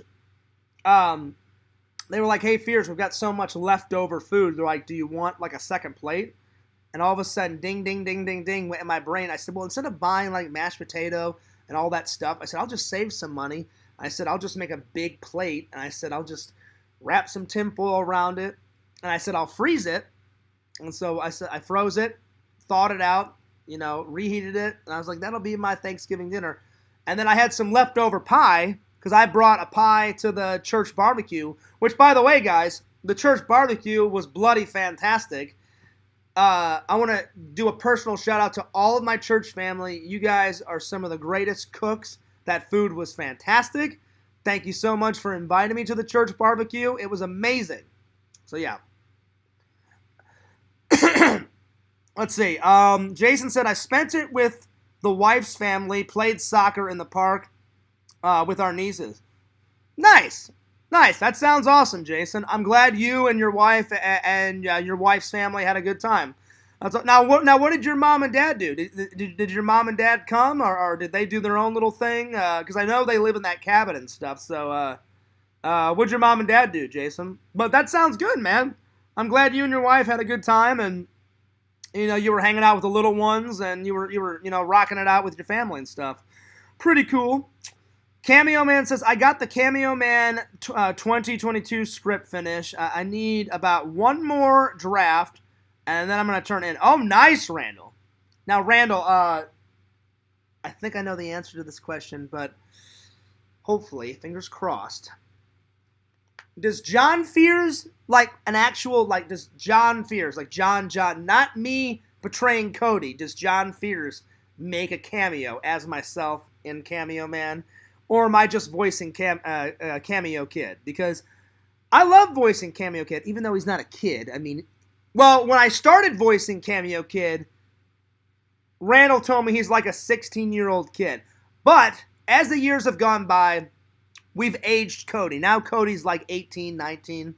they were like, hey, Fears, we've got so much leftover food. They're like, do you want like a second plate? And all of a sudden, ding, ding, ding, ding, ding, went in my brain. I said, well, instead of buying like mashed potato and all that stuff, I said, I'll just save some money. I said, I'll just make a big plate. And I said, I'll just wrap some tinfoil around it. And I said, I'll freeze it. And so I said, I froze it, thawed it out, you know, reheated it. And I was like, that'll be my Thanksgiving dinner. And then I had some leftover pie, because I brought a pie to the church barbecue, which, by the way, guys, the church barbecue was bloody fantastic. I want to do a personal shout out to all of my church family. You guys are some of the greatest cooks. That food was fantastic. Thank you so much for inviting me to the church barbecue. It was amazing. So, yeah. Let's see. Jason said, I spent it with the wife's family, played soccer in the park with our nieces. Nice. Nice. That sounds awesome, Jason. I'm glad you and your wife and your wife's family had a good time. Now, what did your mom and dad do? Did your mom and dad come, or did they do their own little thing? Because I know they live in that cabin and stuff. So, what'd your mom and dad do, Jason? But that sounds good, man. I'm glad you and your wife had a good time, and you know you were hanging out with the little ones, and you were rocking it out with your family and stuff. Pretty cool. Cameo Man says, I got the Cameo Man 2022 script finish. I need about one more draft, and then I'm going to turn it in. Oh, nice, Randall. Now, Randall, I think I know the answer to this question, but hopefully, fingers crossed. Does John Fears, like an actual, like, does John Fears, like John, not me betraying Cody, does John Fears make a cameo as myself in Cameo Man? Or am I just voicing Cameo Kid? Because I love voicing Cameo Kid, even though he's not a kid. I mean, well, when I started voicing Cameo Kid, Randall told me he's like a 16-year-old kid. But as the years have gone by, we've aged Cody. Now Cody's like 18, 19.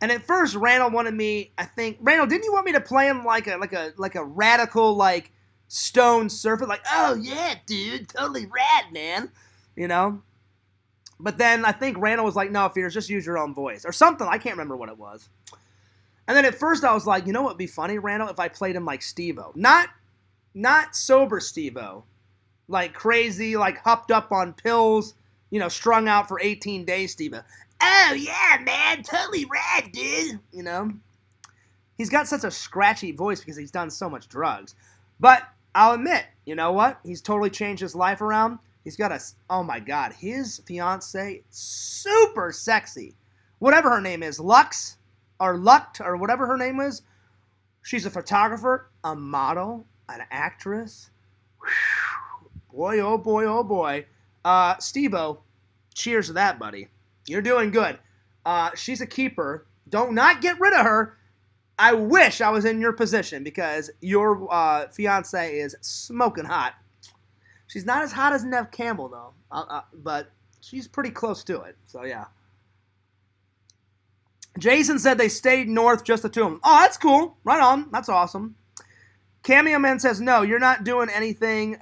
And at first, Randall wanted me, I think, Randall, didn't you want me to play him like a radical, like, stone surfer? Like, oh, yeah, dude, totally rad, man. You know? But then I think Randall was like, no, Fears, just use your own voice. Or something. I can't remember what it was. And then at first I was like, you know what would be funny, Randall, if I played him like Steve-O. Not sober Steve-O. Like crazy, like hopped up on pills, you know, strung out for 18 days Steve-O. Oh, yeah, man, totally rad, dude. You know? He's got such a scratchy voice because he's done so much drugs. But I'll admit, you know what? He's totally changed his life around. He's got oh my God, his fiance, super sexy. Whatever her name is, Lux, or Lucht, or whatever her name is. She's a photographer, a model, an actress. Whew. Boy, oh boy, oh boy. Steve-O, cheers to that, buddy. You're doing good. She's a keeper. Don't not get rid of her. I wish I was in your position, because your fiance is smoking hot. She's not as hot as Nev Campbell, though, but she's pretty close to it, so yeah. Jason said they stayed north, just the two of them. Oh, that's cool. Right on. That's awesome. Cameo Man says, no, you're not doing anything.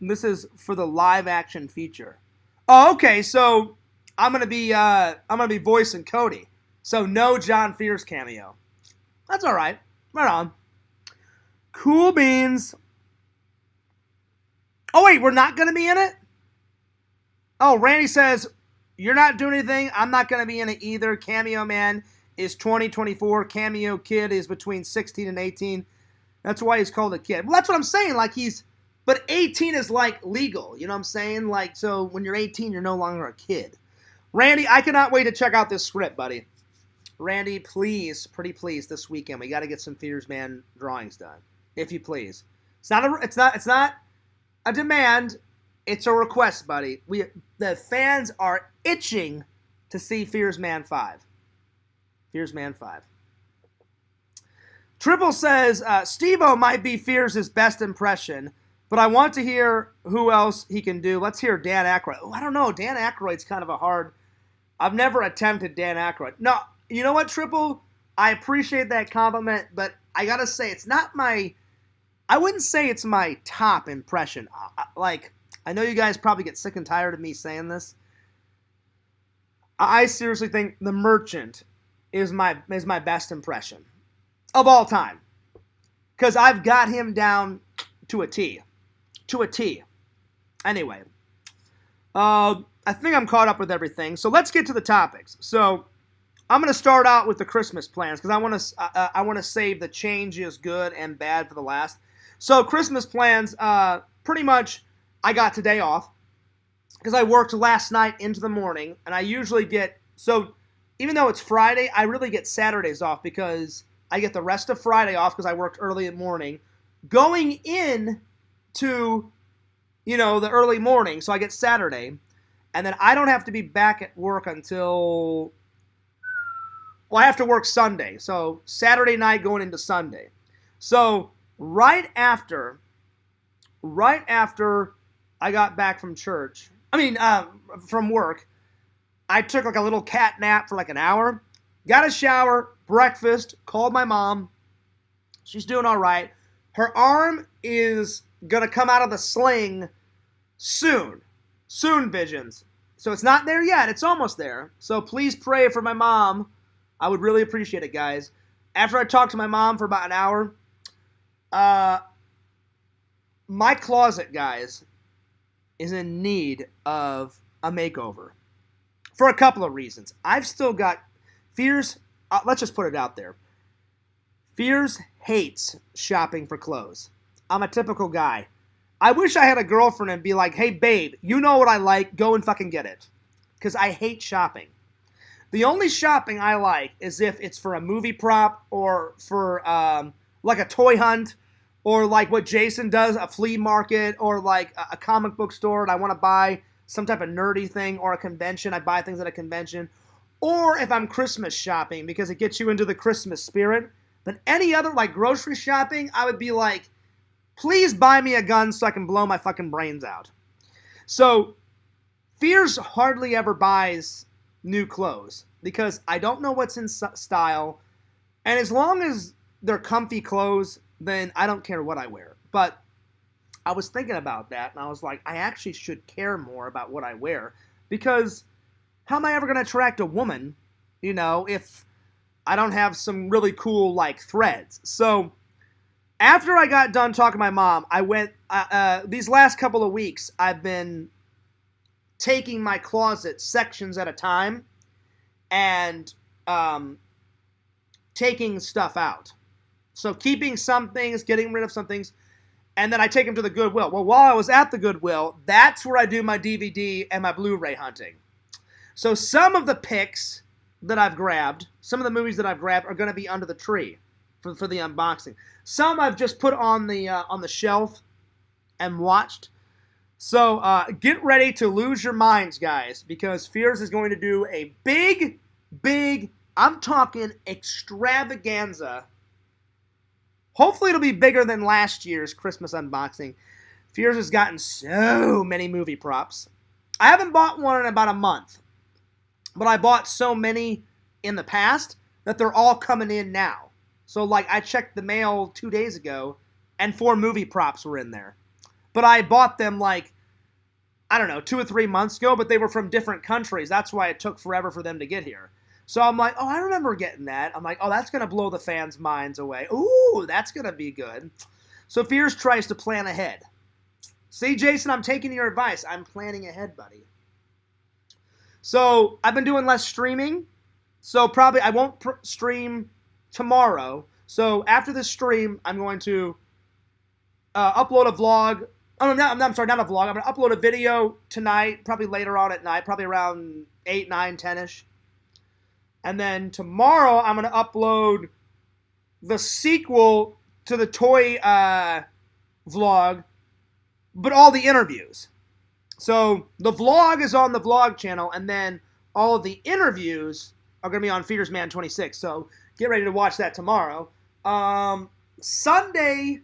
This is for the live-action feature. Oh, okay, so I'm gonna be voicing Cody. So no John Fears cameo. That's all right. Right on. Cool beans. Oh, wait, we're not going to be in it? Oh, Randy says, you're not doing anything. I'm not going to be in it either. Cameo Man is 2024. Cameo Kid is between 16 and 18. That's why he's called a kid. Well, that's what I'm saying. Like, but 18 is, like, legal. You know what I'm saying? Like, so when you're 18, you're no longer a kid. Randy, I cannot wait to check out this script, buddy. Randy, please, pretty please, this weekend we got to get some Fears Man drawings done, if you please. It's not a demand. It's a request, buddy. The fans are itching to see Fears Man 5. Fears Man 5. Triple says, Steve-O might be Fears' best impression, but I want to hear who else he can do. Let's hear Dan Aykroyd. Oh, I don't know. Dan Aykroyd's kind of a hard... I've never attempted Dan Aykroyd. No, you know what, Triple? I appreciate that compliment, but I gotta say, it's not my... I wouldn't say it's my top impression. I know you guys probably get sick and tired of me saying this. I seriously think The Merchant is my best impression of all time, because I've got him down to a T. To a T. Anyway, I think I'm caught up with everything. So let's get to the topics. So I'm going to start out with the Christmas plans, because I want to save the changes, good and bad, for the last. So Christmas plans, pretty much I got today off because I worked last night into the morning, and I usually get, so even though it's Friday, I really get Saturdays off because I get the rest of Friday off because I worked early in the morning, going in to, the early morning, so I get Saturday, and then I don't have to be back at work until, I have to work Sunday, so Saturday night going into Sunday. So right after I got back from from work, I took a little cat nap for an hour, got a shower, breakfast, called my mom. She's doing all right. Her arm is going to come out of the sling soon. Soon, Visions. So it's not there yet. It's almost there. So please pray for my mom. I would really appreciate it, guys. After I talked to my mom for about an hour, my closet, guys, is in need of a makeover for a couple of reasons. I've still got Fears. Let's just put it out there. Fears hates shopping for clothes. I'm a typical guy. I wish I had a girlfriend and be like, hey, babe, you know what I like. Go and fucking get it. Because I hate shopping. The only shopping I like is if it's for a movie prop or for a toy hunt, or what Jason does, a flea market, or a comic book store, and I want to buy some type of nerdy thing, or a convention. I buy things at a convention. Or if I'm Christmas shopping, because it gets you into the Christmas spirit. But any other, grocery shopping, I would be like, please buy me a gun so I can blow my fucking brains out. So, Fears hardly ever buys new clothes, because I don't know what's in style, and as long as they're comfy clothes, then I don't care what I wear. But I was thinking about that, and I was like, I actually should care more about what I wear, because how am I ever going to attract a woman, if I don't have some really cool, threads? So after I got done talking to my mom, I went, these last couple of weeks, I've been taking my closet sections at a time and taking stuff out. So keeping some things, getting rid of some things, and then I take them to the Goodwill. Well, while I was at the Goodwill, that's where I do my DVD and my Blu-ray hunting. So some of the picks that I've grabbed, some of the movies that I've grabbed are going to be under the tree for the unboxing. Some I've just put on the shelf and watched. So get ready to lose your minds, guys, because Fears is going to do a big, I'm talking extravaganza. Hopefully it'll be bigger than last year's Christmas unboxing. Fears has gotten so many movie props. I haven't bought one in about a month, but I bought so many in the past that they're all coming in now. So, I checked the mail 2 days ago, and 4 movie props were in there. But I bought them, 2 or 3 months ago, but they were from different countries. That's why it took forever for them to get here. So I'm like, oh, I remember getting that. I'm like, oh, that's going to blow the fans' minds away. Ooh, that's going to be good. So Fears tries to plan ahead. See, Jason, I'm taking your advice. I'm planning ahead, buddy. So I've been doing less streaming. So probably I won't stream tomorrow. So after this stream, I'm going to upload a vlog. Oh, no, I'm sorry, not a vlog. I'm going to upload a video tonight, probably later on at night, probably around 8, 9, 10-ish. And then tomorrow I'm going to upload the sequel to the toy vlog, but all the interviews. So the vlog is on the vlog channel, and then all of the interviews are going to be on Feeders Man 26. So get ready to watch that tomorrow. Sunday,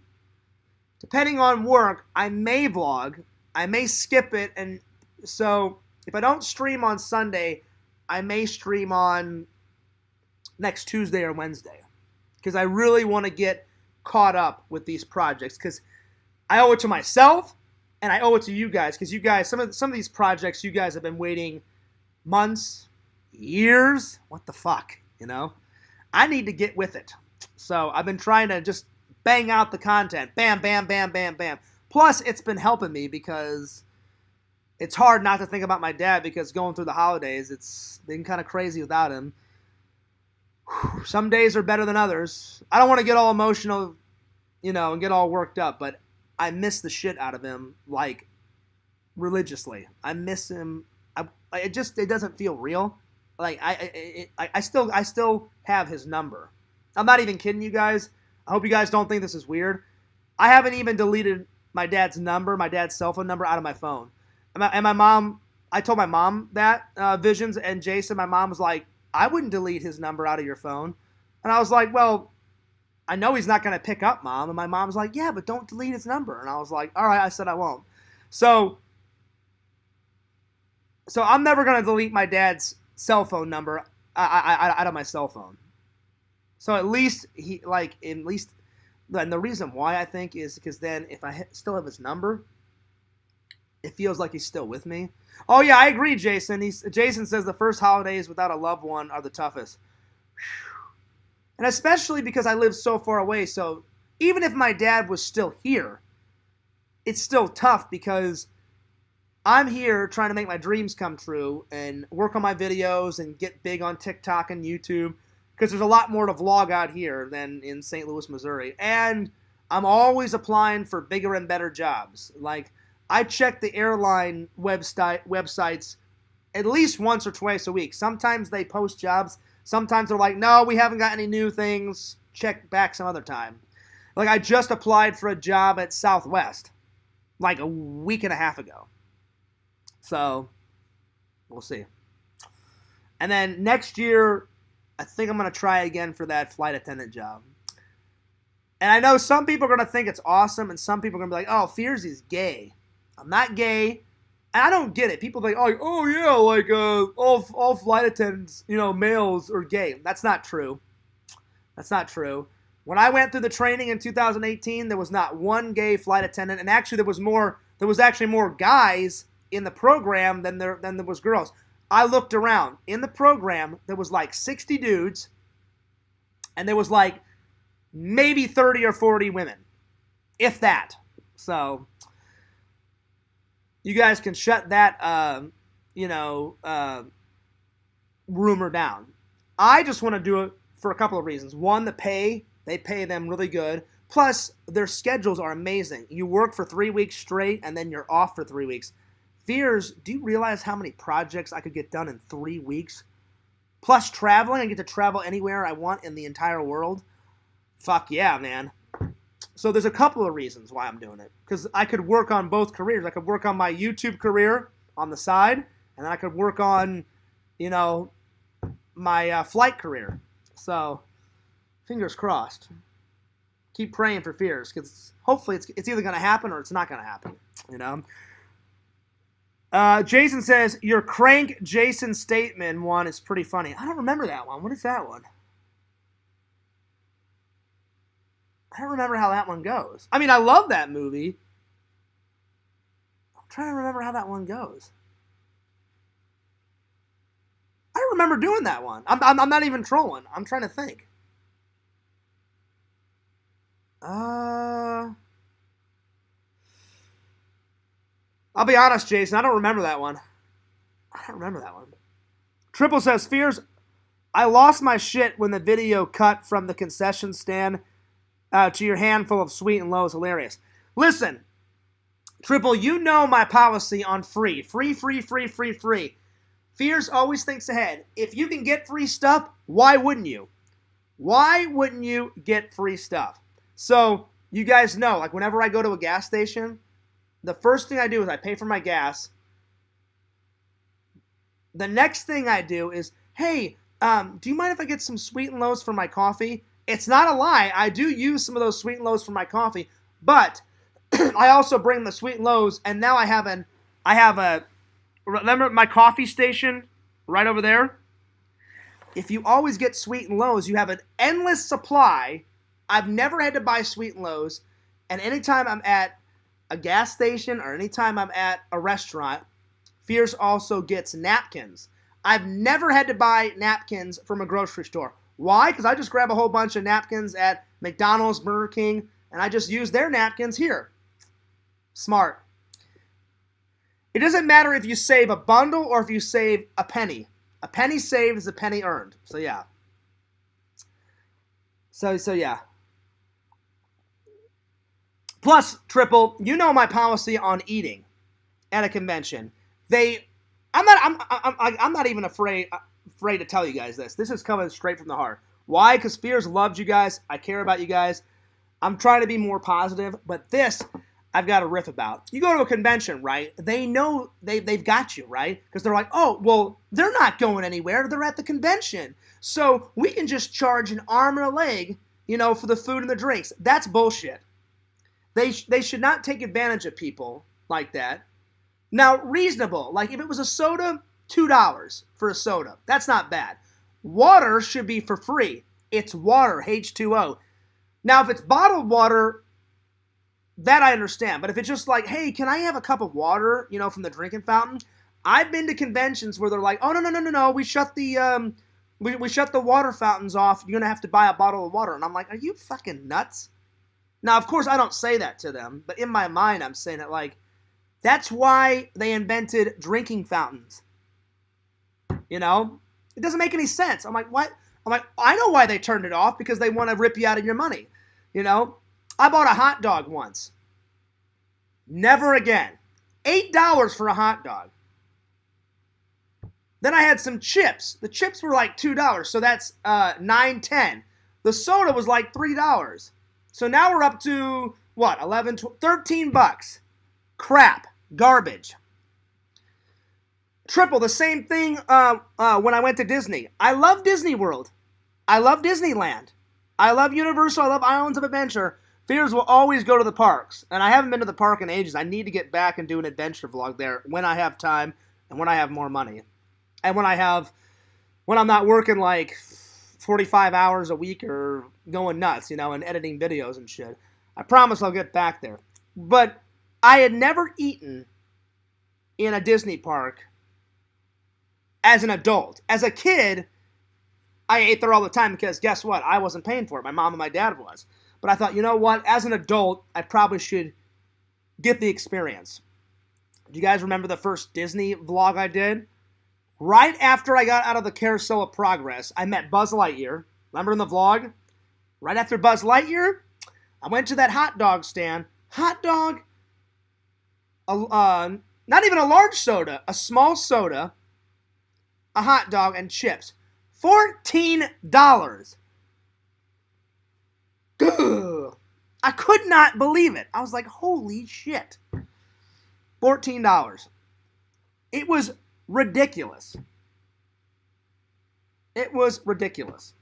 depending on work, I may vlog. I may skip it, and so if I don't stream on Sunday, I may stream on next Tuesday or Wednesday, because I really want to get caught up with these projects, because I owe it to myself and I owe it to you guys, because you guys, some of these projects, you guys have been waiting months, years. What the fuck, you know? I need to get with it. So I've been trying to just bang out the content. Bam, bam, bam, bam, bam. Plus, it's been helping me, because it's hard not to think about my dad, because going through the holidays, it's been kind of crazy without him. Some days are better than others. I don't want to get all emotional, you know, and get all worked up, but I miss the shit out of him, like, religiously. I miss him. It doesn't feel real. Like, I still have his number. I'm not even kidding you guys. I hope you guys don't think this is weird. I haven't even deleted my dad's number, my dad's cell phone number, out of my phone. And my mom, I told my mom that, Visions and Jason, my mom was like, I wouldn't delete his number out of your phone. And I was like, well, I know he's not going to pick up, Mom. And my mom was like, yeah, but don't delete his number. And I was like, all right, I said I won't. So I'm never going to delete my dad's cell phone number out of my cell phone. So at least and the reason why, I think, is because then if I still have his number, it feels like he's still with me. Oh yeah, I agree, Jason. Jason says the first holidays without a loved one are the toughest. And especially because I live so far away, so even if my dad was still here, it's still tough, because I'm here trying to make my dreams come true and work on my videos and get big on TikTok and YouTube, because there's a lot more to vlog out here than in St. Louis, Missouri. And I'm always applying for bigger and better jobs. Like, I check the airline websites at least once or twice a week. Sometimes they post jobs. Sometimes they're like, no, we haven't got any new things. Check back some other time. Like, I just applied for a job at Southwest like a week and a half ago. So, we'll see. And then next year, I think I'm going to try again for that flight attendant job. And I know some people are going to think it's awesome, and some people are going to be like, oh, Fears is gay. I'm not gay. And I don't get it. People think, oh yeah, like all flight attendants, you know, males are gay. That's not true. That's not true. When I went through the training in 2018, there was not one gay flight attendant, and actually there was actually more guys in the program than there was girls. I looked around. In the program, there was like 60 dudes, and there was like maybe 30 or 40 women, if that. So you guys can shut that, rumor down. I just want to do it for a couple of reasons. One, the pay. They pay them really good. Plus, their schedules are amazing. You work for 3 weeks straight, and then you're off for 3 weeks. Fears, do you realize how many projects I could get done in 3 weeks? Plus traveling, I get to travel anywhere I want in the entire world. Fuck yeah, man. So there's a couple of reasons why I'm doing it. Because I could work on both careers. I could work on my YouTube career on the side, and then I could work on, my flight career. So, fingers crossed. Keep praying for Fears, because hopefully it's either going to happen or it's not going to happen, Jason says, your Crank Jason Statham one is pretty funny. I don't remember that one. What is that one? I don't remember how that one goes. I mean, I love that movie. I'm trying to remember how that one goes. I don't remember doing that one. I'm not even trolling. I'm trying to think. I'll be honest, Jason. I don't remember that one. Triple says, Fears, I lost my shit when the video cut from the concession stand to your handful of sweet and low is hilarious. Listen, Triple, you know my policy on free. Free. Fierce always thinks ahead. If you can get free stuff, why wouldn't you? Why wouldn't you get free stuff? So you guys know, like whenever I go to a gas station, the first thing I do is I pay for my gas. The next thing I do is, hey, do you mind if I get some sweet and lows for my coffee? It's not a lie. I do use some of those sweet and lows for my coffee, but I also bring the sweet and lows, and now I have a, remember my coffee station right over there? If you always get sweet and lows, you have an endless supply. I've never had to buy sweet and lows, and anytime I'm at a gas station or anytime I'm at a restaurant, Fierce also gets napkins. I've never had to buy napkins from a grocery store. Why? Because I just grab a whole bunch of napkins at McDonald's, Burger King, and I just use their napkins here. Smart. It doesn't matter if you save a bundle or if you save a penny. A penny saved is a penny earned. So yeah. So yeah. Plus, Triple, you know my policy on eating at a convention. I'm not even afraid to tell you guys this. This is coming straight from the heart. Why? Because Fears loves you guys. I care about you guys. I'm trying to be more positive, but this I've got a riff about. You go to a convention, right? They know they've got you, right? Because they're like, oh, well, they're not going anywhere. They're at the convention. So we can just charge an arm and a leg, for the food and the drinks. That's bullshit. They should not take advantage of people like that. Now, reasonable. Like, if it was a soda, $2 for a soda. That's not bad. Water should be for free. It's water, H2O. Now, if it's bottled water, that I understand. But if it's just like, hey, can I have a cup of water, from the drinking fountain? I've been to conventions where they're like, oh, no. We shut the we shut the water fountains off. You're going to have to buy a bottle of water. And I'm like, are you fucking nuts? Now, of course, I don't say that to them. But in my mind, I'm saying it like, that's why they invented drinking fountains. It doesn't make any sense. I'm like, what? I'm like, I know why they turned it off, because they want to rip you out of your money. I bought a hot dog once. Never again. $8 for a hot dog. Then I had some chips. The chips were like $2, so that's $9.10. The soda was like $3. So now we're up to, what, 11, 12, 13 bucks. Crap. Garbage. Triple, the same thing when I went to Disney. I love Disney World. I love Disneyland. I love Universal. I love Islands of Adventure. Fears will always go to the parks. And I haven't been to the park in ages. I need to get back and do an adventure vlog there when I have time and when I have more money. And when I'm not working like 45 hours a week or going nuts, and editing videos and shit. I promise I'll get back there. But I had never eaten in a Disney park as an adult. As a kid, I ate there all the time because guess what? I wasn't paying for it. My mom and my dad was. But I thought, you know what? As an adult, I probably should get the experience. Do you guys remember the first Disney vlog I did? Right after I got out of the Carousel of Progress, I met Buzz Lightyear. Remember in the vlog? Right after Buzz Lightyear, I went to that hot dog stand. Hot dog, not even a large soda, a small soda, a hot dog, and chips. $14. Ugh. I could not believe it. I was like, holy shit. $14. It was ridiculous. It was ridiculous.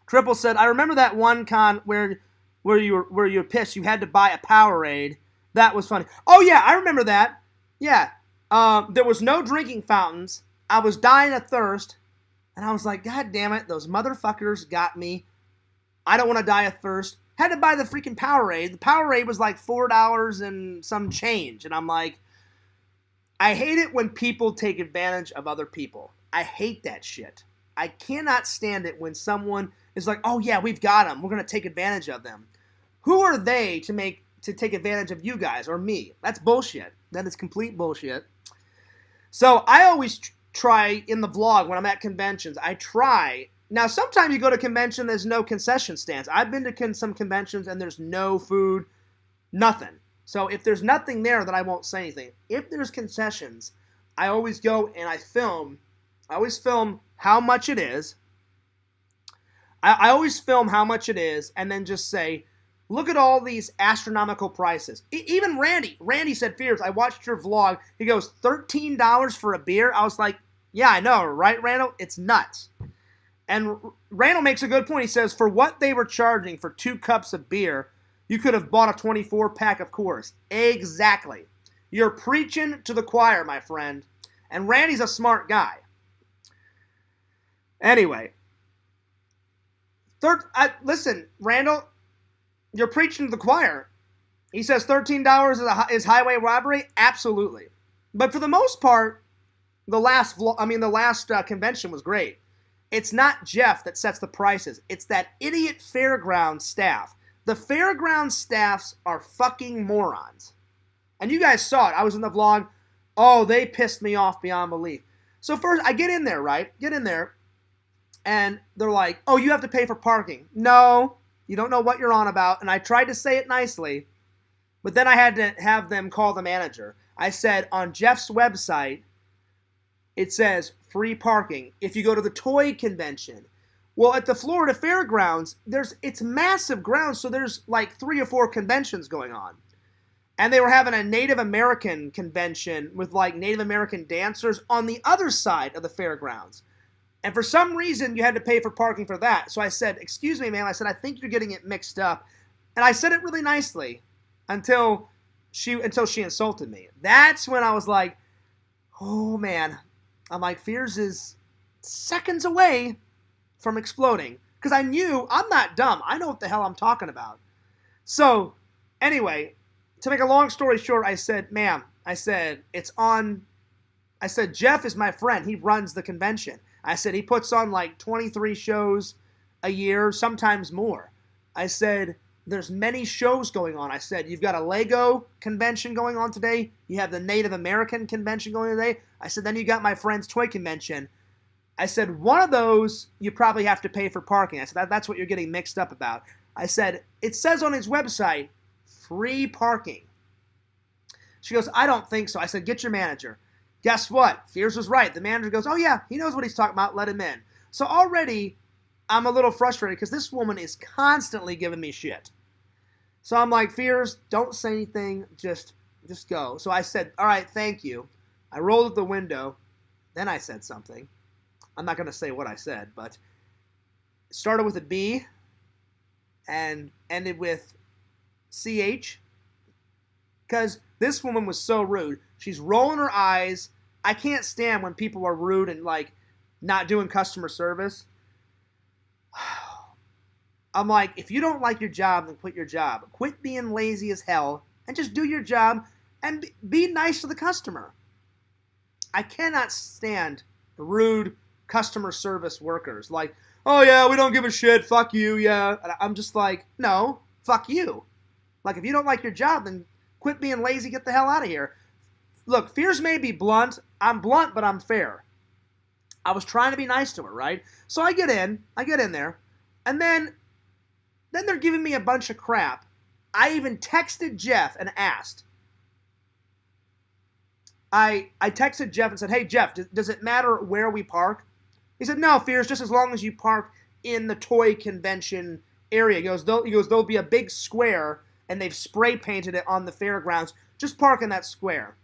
Triple said, I remember that one con where you were pissed. You had to buy a Powerade. That was funny. Oh yeah, I remember that. Yeah. There was no drinking fountains. I was dying of thirst. And I was like, God damn it, those motherfuckers got me. I don't want to die of thirst. Had to buy the freaking Powerade. The Powerade was like $4 and some change. And I'm like, I hate it when people take advantage of other people. I hate that shit. I cannot stand it when someone is like, oh yeah, we've got them. We're going to take advantage of them. Who are they to take advantage of you guys or me? That's bullshit. That is complete bullshit. So I always try in the vlog when I'm at conventions, I try. Now, sometimes you go to convention, there's no concession stands. I've been to some conventions and there's no food, nothing. So if there's nothing there, then I won't say anything. If there's concessions, I always go and I always film how much it is. I always film how much it is and then just say, look at all these astronomical prices. Even Randy said, Fears, I watched your vlog. He goes, $13 for a beer? I was like, yeah, I know, right, Randall? It's nuts. And Randall makes a good point. He says, for what they were charging for 2 cups of beer, you could have bought a 24-pack of Coors. Exactly. You're preaching to the choir, my friend. And Randy's a smart guy. Anyway. Listen, Randall, you're preaching to the choir. He says $13 is highway robbery? Absolutely. But for the most part, the last convention was great. It's not Jeff that sets the prices. It's that idiot fairground staff. The fairground staffs are fucking morons. And you guys saw it. I was in the vlog. Oh, they pissed me off beyond belief. So first, I get in there, right? Get in there. And they're like, oh, you have to pay for parking. No, you don't know what you're on about. And I tried to say it nicely. But then I had to have them call the manager. I said, on Jeff's website, it says free parking if you go to the toy convention. Well, at the Florida Fairgrounds, it's massive grounds, so there's like 3 or 4 conventions going on. And they were having a Native American convention with like Native American dancers on the other side of the fairgrounds. And for some reason, you had to pay for parking for that. So I said, excuse me, ma'am. I said, I think you're getting it mixed up. And I said it really nicely until she insulted me. That's when I was like, oh, man. I'm like, Fears is seconds away from exploding. Because I knew I'm not dumb. I know what the hell I'm talking about. So, anyway, to make a long story short, I said, ma'am, I said, Jeff is my friend. He runs the convention. I said, he puts on like 23 shows a year, sometimes more. I said, there's many shows going on. I said, you've got a Lego convention going on today. You have the Native American convention going on today. I said, then you got my friend's toy convention. I said, one of those, you probably have to pay for parking. I said, that's what you're getting mixed up about. I said, it says on his website, free parking. She goes, I don't think so. I said, get your manager. Guess what? Fears was right. The manager goes, oh yeah, he knows what he's talking about. Let him in. So already, I'm a little frustrated because this woman is constantly giving me shit. So I'm like, Fears, don't say anything. Just go. So I said, all right, thank you. I rolled up the window. Then I said something. I'm not going to say what I said, but it started with a B and ended with CH. Because this woman was so rude. She's rolling her eyes. I can't stand when people are rude and like not doing customer service. I'm like, if you don't like your job, then quit your job. Quit being lazy as hell and just do your job and be nice to the customer. I cannot stand rude customer service workers. Like, oh yeah, we don't give a shit. Fuck you, yeah. And I'm just like, no, fuck you. Like, if you don't like your job, then quit being lazy. Get the hell out of here. Look, Fears may be blunt. I'm blunt, but I'm fair. I was trying to be nice to her, right? So I get in there, and then they're giving me a bunch of crap. I even texted Jeff and asked. I texted Jeff and said, hey, Jeff, does it matter where we park? He said, no, Fears, just as long as you park in the toy convention area. He goes, there'll be a big square, and they've spray painted it on the fairgrounds. Just park in that square.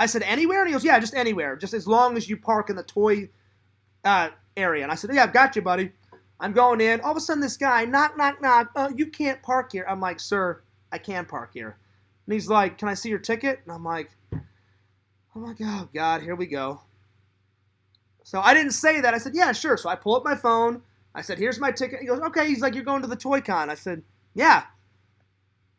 I said, anywhere? And he goes, yeah, just anywhere. Just as long as you park in the toy area. And I said, yeah, I've got you, buddy. I'm going in. All of a sudden, this guy, knock, knock, knock. Oh, you can't park here. I'm like, sir, I can park here. And he's like, can I see your ticket? And I'm like, oh, God, here we go. So I didn't say that. I said, yeah, sure. So I pull up my phone. I said, here's my ticket. He goes, okay. He's like, you're going to the Toy Con. I said, yeah.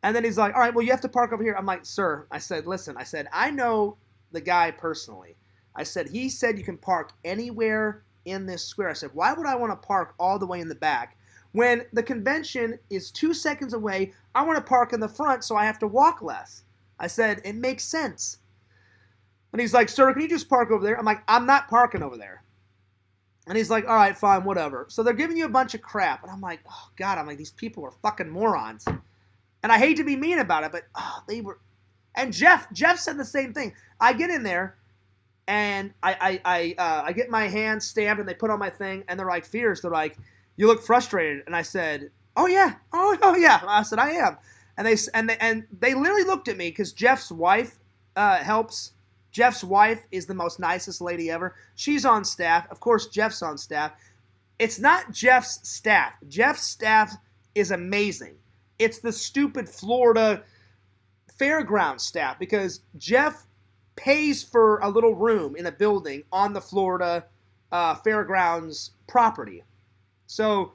And then he's like, all right, well, you have to park over here. I'm like, sir, I said, listen, I said, I know the guy personally. I said, he said you can park anywhere in this square. I said, why would I want to park all the way in the back? When the convention is 2 seconds away, I want to park in the front so I have to walk less. I said, it makes sense. And he's like, sir, can you just park over there? I'm like, I'm not parking over there. And he's like, all right, fine, whatever. So they're giving you a bunch of crap. And I'm like, oh, God, I'm like, these people are fucking morons. And I hate to be mean about it, but they were. And Jeff said the same thing. I get in there, And I get my hand stamped and they put on my thing and they're like, Fierce, they're like, you look frustrated. And I said, oh yeah, oh yeah. I said, I am. And they literally looked at me because Jeff's wife helps. Jeff's wife is the most nicest lady ever. She's on staff. Of course, Jeff's on staff. It's not Jeff's staff. Jeff's staff is amazing. It's the stupid Florida fairground staff because Jeff pays for a little room in a building on the Florida fairgrounds property. So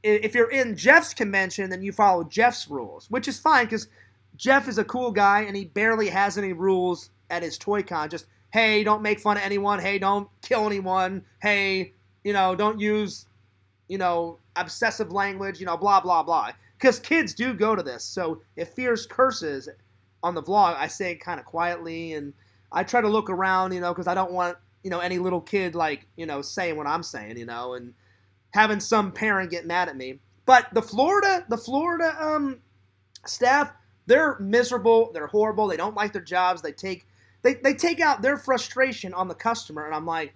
if you're in Jeff's convention, then you follow Jeff's rules, which is fine because Jeff is a cool guy and he barely has any rules at his Toy Con. Just, hey, don't make fun of anyone. Hey, don't kill anyone. Hey, don't use, obsessive language, blah, blah, blah. Because kids do go to this. So if Fierce curses on the vlog, I say it kind of quietly. And I try to look around, because I don't want, any little kid, saying what I'm saying, and having some parent get mad at me. But the Florida staff, they're miserable. They're horrible. They don't like their jobs. They take out their frustration on the customer. And I'm like,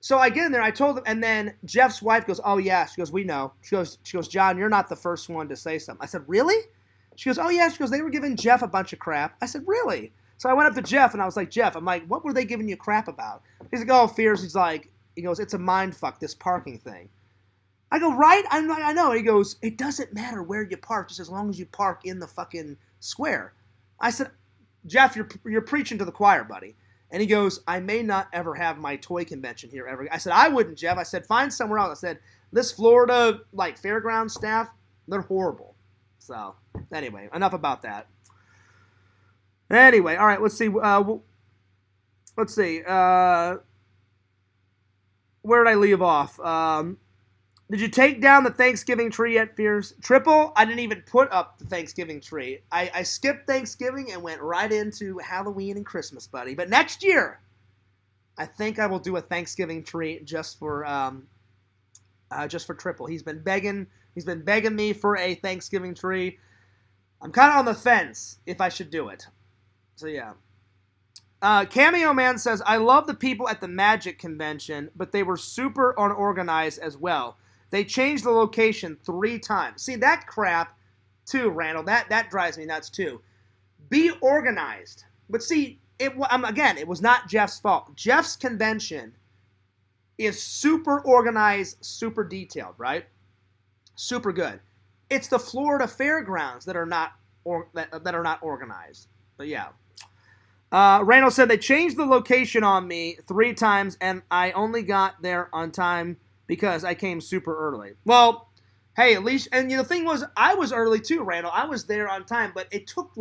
so I get in there. I told them, and then Jeff's wife goes, "Oh yeah." She goes, "We know." She goes, "John, you're not the first one to say something." I said, "Really?" She goes, "Oh yeah." She goes, "They were giving Jeff a bunch of crap." I said, "Really?" So I went up to Jeff and I was like, "Jeff," I'm like, "What were they giving you crap about?" He's like, "Oh, Fierce." He goes, "It's a mind fuck, this parking thing." I go, "Right? I know." He goes, "It doesn't matter where you park, just as long as you park in the fucking square." I said, "Jeff, you're preaching to the choir, buddy." And he goes, "I may not ever have my toy convention here ever." I said, "I wouldn't, Jeff." I said, "Find somewhere else." I said, "This Florida, fairground staff, they're horrible." So, anyway, enough about that. Anyway, all right, let's see. Let's see. Where did I leave off? Did you take down the Thanksgiving tree yet, Fierce? Triple, I didn't even put up the Thanksgiving tree. I skipped Thanksgiving and went right into Halloween and Christmas, buddy. But next year, I think I will do a Thanksgiving tree just for Triple. He's been begging me for a Thanksgiving tree. I'm kind of on the fence if I should do it. So yeah. Cameo Man says, "I love the people at the Magic convention, but they were super unorganized as well. They changed the location 3 times. See, that crap, too, Randall. That drives me nuts, too. Be organized. But see, it was not Jeff's fault. Jeff's convention is super organized, super detailed, right? Super good. It's the Florida fairgrounds that are not organized. But yeah. Randall said, "They changed the location on me 3 times, and I only got there on time because I came super early." Well, hey, at least, and the thing was, I was early too, Randall. I was there on time, but it took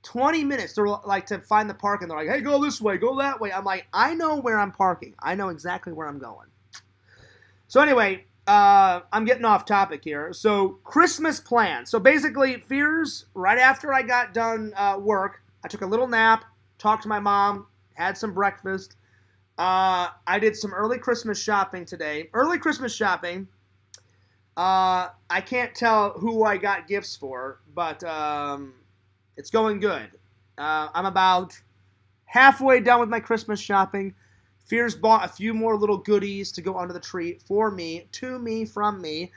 20 minutes to find the parking. They're like, "Hey, go this way, go that way." I'm like, I know where I'm parking. I know exactly where I'm going. So anyway, I'm getting off topic here. So Christmas plans. So basically, Fears, right after I got done work, I took a little nap, talked to my mom, had some breakfast. I did some early Christmas shopping today. Early Christmas shopping. I can't tell who I got gifts for, but it's going good. I'm about halfway done with my Christmas shopping. Fears bought a few more little goodies to go under the tree for me, to me, from me.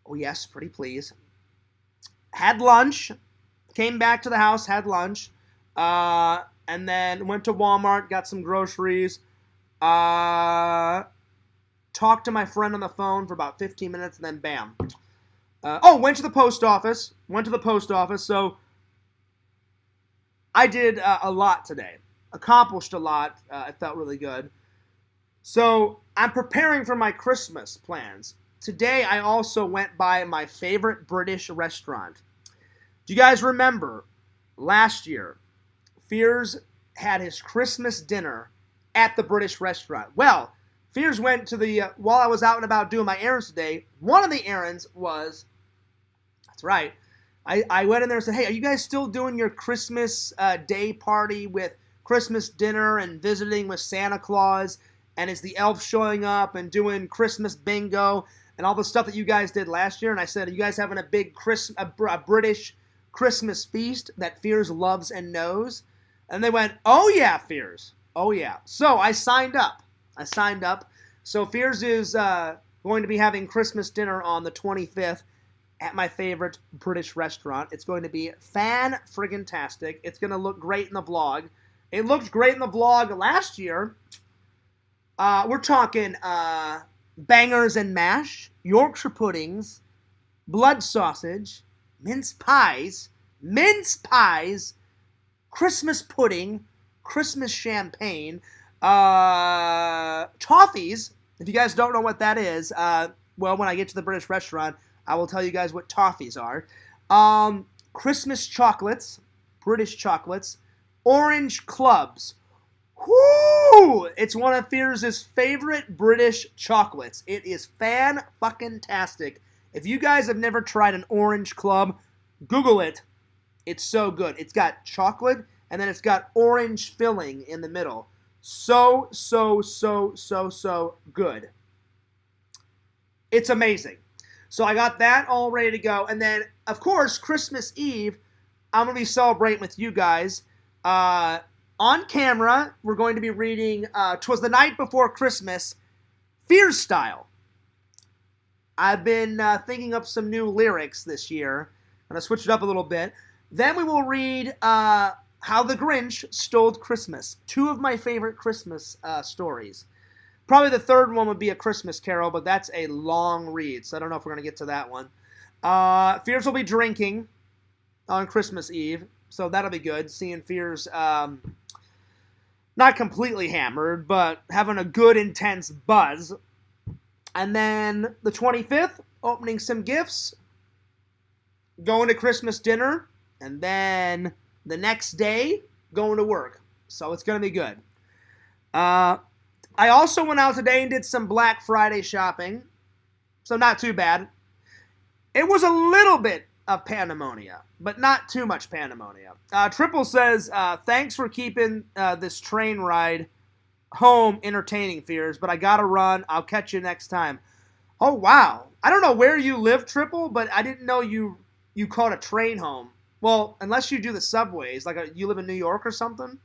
Oh yes, pretty please. Had lunch. Came back to the house, had lunch. And then went to Walmart, got some groceries. Talked to my friend on the phone for about 15 minutes, and then bam. Went to the post office. So I did a lot today. Accomplished a lot. It felt really good. So I'm preparing for my Christmas plans. Today I also went by my favorite British restaurant. Do you guys remember last year, Fears had his Christmas dinner at the British restaurant? Well, Fears went to while I was out and about doing my errands today, one of the errands was, that's right, I went in there and said, "Hey, are you guys still doing your Christmas day party with Christmas dinner and visiting with Santa Claus? And is the elf showing up and doing Christmas bingo and all the stuff that you guys did last year?" And I said, "Are you guys having a big British Christmas feast that Fears loves and knows?" And they went, "Oh yeah, Fears. Oh yeah. So I signed up. So Fears is going to be having Christmas dinner on the 25th at my favorite British restaurant. It's going to be fan-friggin-tastic. It's going to look great in the vlog. It looked great in the vlog last year. We're talking bangers and mash, Yorkshire puddings, blood sausage, mince pies, Christmas pudding, Christmas champagne, toffees. If you guys don't know what that is, well, when I get to the British restaurant, I will tell you guys what toffees are. Christmas chocolates, British chocolates, orange clubs. Whoo! It's one of Fears' favorite British chocolates. It is fan-fucking-tastic. If you guys have never tried an orange club, Google it. It's so good. It's got chocolate, and then it's got orange filling in the middle. So good. It's amazing. So I got that all ready to go. And then, of course, Christmas Eve, I'm going to be celebrating with you guys. On camera, we're going to be reading 'Twas the Night Before Christmas, Fears style. I've been thinking up some new lyrics this year. I'm going to switch it up a little bit. Then we will read How the Grinch Stole Christmas. Two of my favorite Christmas stories. Probably the third one would be A Christmas Carol, but that's a long read, so I don't know if we're going to get to that one. Fears will be drinking on Christmas Eve, so that'll be good. Seeing Fears not completely hammered, but having a good, intense buzz. And then the 25th, opening some gifts, going to Christmas dinner, and then the next day, going to work. So it's going to be good. I also went out today and did some Black Friday shopping, so not too bad. It was a little bit of pandemonia, but not too much pandemonia. Triple says, thanks for keeping this train ride home entertaining, Fears, but I gotta run. I'll catch you next time. Oh, wow. I don't know where you live, Triple, but I didn't know you caught a train home. Well, unless you do the subways, like you live in New York or something.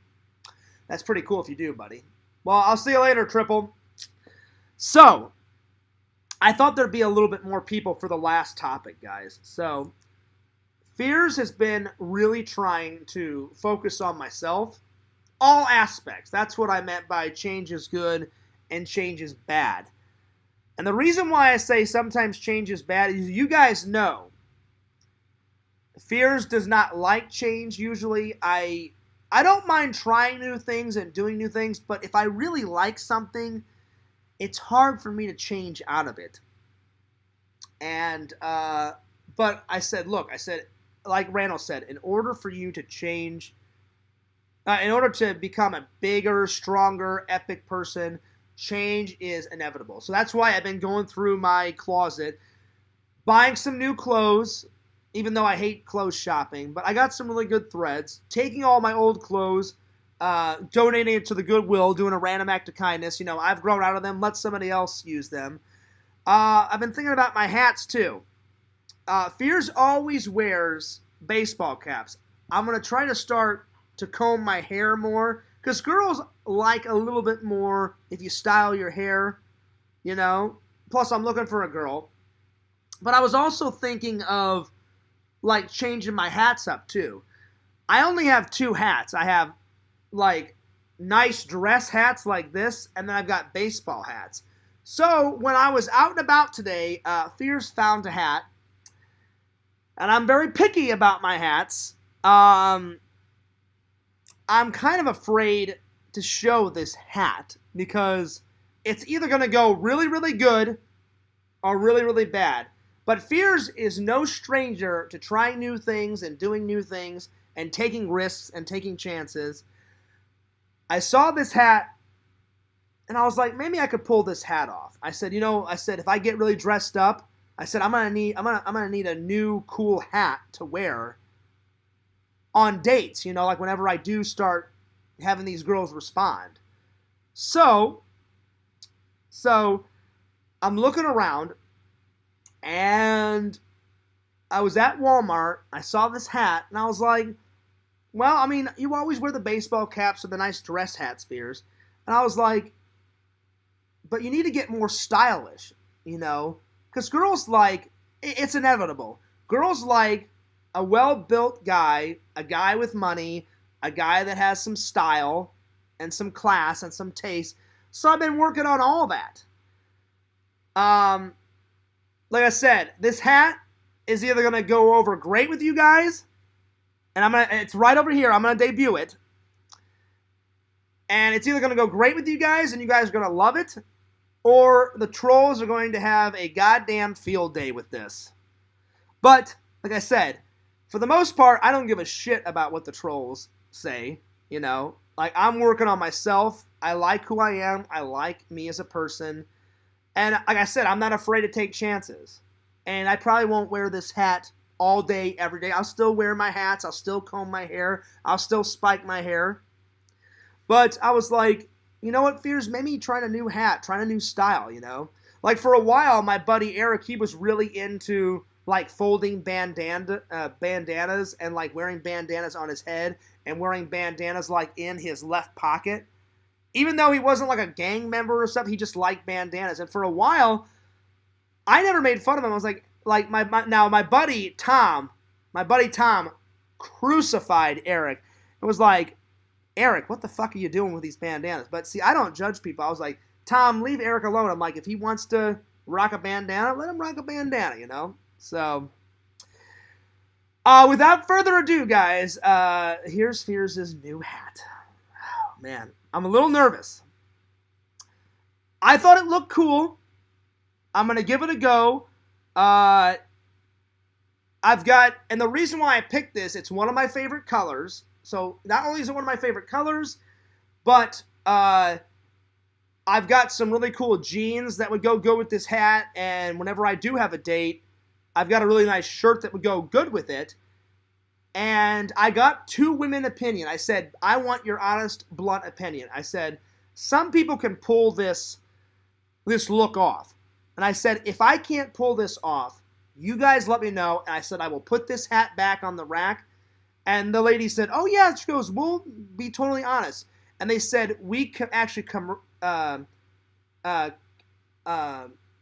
That's pretty cool if you do, buddy. Well, I'll see you later, Triple. So, I thought there'd be a little bit more people for the last topic, guys. So, Fears has been really trying to focus on myself. All aspects. That's what I meant by change is good and change is bad. And the reason why I say sometimes change is bad is you guys know Fears does not like change usually. I don't mind trying new things and doing new things, but if I really like something, it's hard for me to change out of it. And, but I said, look, like Randall said, in order for you to change, in order to become a bigger, stronger, epic person, change is inevitable. So that's why I've been going through my closet, buying some new clothes, even though I hate clothes shopping. But I got some really good threads, taking all my old clothes, donating it to the Goodwill, doing a random act of kindness. You know, I've grown out of them. Let somebody else use them. I've been thinking about my hats, too. Fears always wears baseball caps. I'm going to try to start to comb my hair more, because girls like a little bit more if you style your hair, you know. Plus, I'm looking for a girl. But I was also thinking of, like, changing my hats up, too. I only have two hats. I have, like, nice dress hats like this, and then I've got baseball hats. So, when I was out and about today, Fears found a hat. And I'm very picky about my hats. I'm kind of afraid to show this hat because it's either going to go really, really good or really, really bad. But Fears is no stranger to trying new things and doing new things and taking risks and taking chances. I saw this hat and I was like, maybe I could pull this hat off. I said, if I get really dressed up, I said, I'm gonna need a new cool hat to wear on dates, like whenever I do start having these girls respond. So I'm looking around, and I was at Walmart. I saw this hat, and I was like, well, I mean, you always wear the baseball caps or the nice dress hats, Fears. And I was like, but you need to get more stylish, you know? Because girls like, it's inevitable. Girls like a well-built guy, a guy with money, a guy that has some style and some class and some taste. So I've been working on all that. Like I said, this hat is either going to go over great with you guys, and it's right over here. I'm going to debut it. And it's either going to go great with you guys, and you guys are going to love it, or the trolls are going to have a goddamn field day with this. But, like I said, for the most part, I don't give a shit about what the trolls say, you know? Like, I'm working on myself. I like who I am. I like me as a person. And like I said, I'm not afraid to take chances. And I probably won't wear this hat all day, every day. I'll still wear my hats. I'll still comb my hair. I'll still spike my hair. But I was like, you know what, Fears? Maybe trying a new hat, trying a new style, you know? Like, for a while, my buddy Eric, he was really into, like, folding bandanas and, like, wearing bandanas on his head and wearing bandanas, like, in his left pocket. Even though he wasn't, like, a gang member or something, he just liked bandanas. And for a while, I never made fun of him. I was like my buddy Tom crucified Eric. It was like, Eric, what the fuck are you doing with these bandanas? But see, I don't judge people. I was like, Tom, leave Eric alone. I'm like, if he wants to rock a bandana, let him rock a bandana, you know? So, without further ado, guys, here's Fears' new hat. Oh, man, I'm a little nervous. I thought it looked cool. I'm going to give it a go. And the reason why I picked this, it's one of my favorite colors. So not only is it one of my favorite colors, but I've got some really cool jeans that would go good with this hat. And whenever I do have a date, I've got a really nice shirt that would go good with it. And I got two women opinion. I said, I want your honest, blunt opinion. I said, some people can pull this look off. And I said, if I can't pull this off, you guys let me know. And I said, I will put this hat back on the rack. And the lady said, oh, yeah. She goes, we'll be totally honest. And they said, we can actually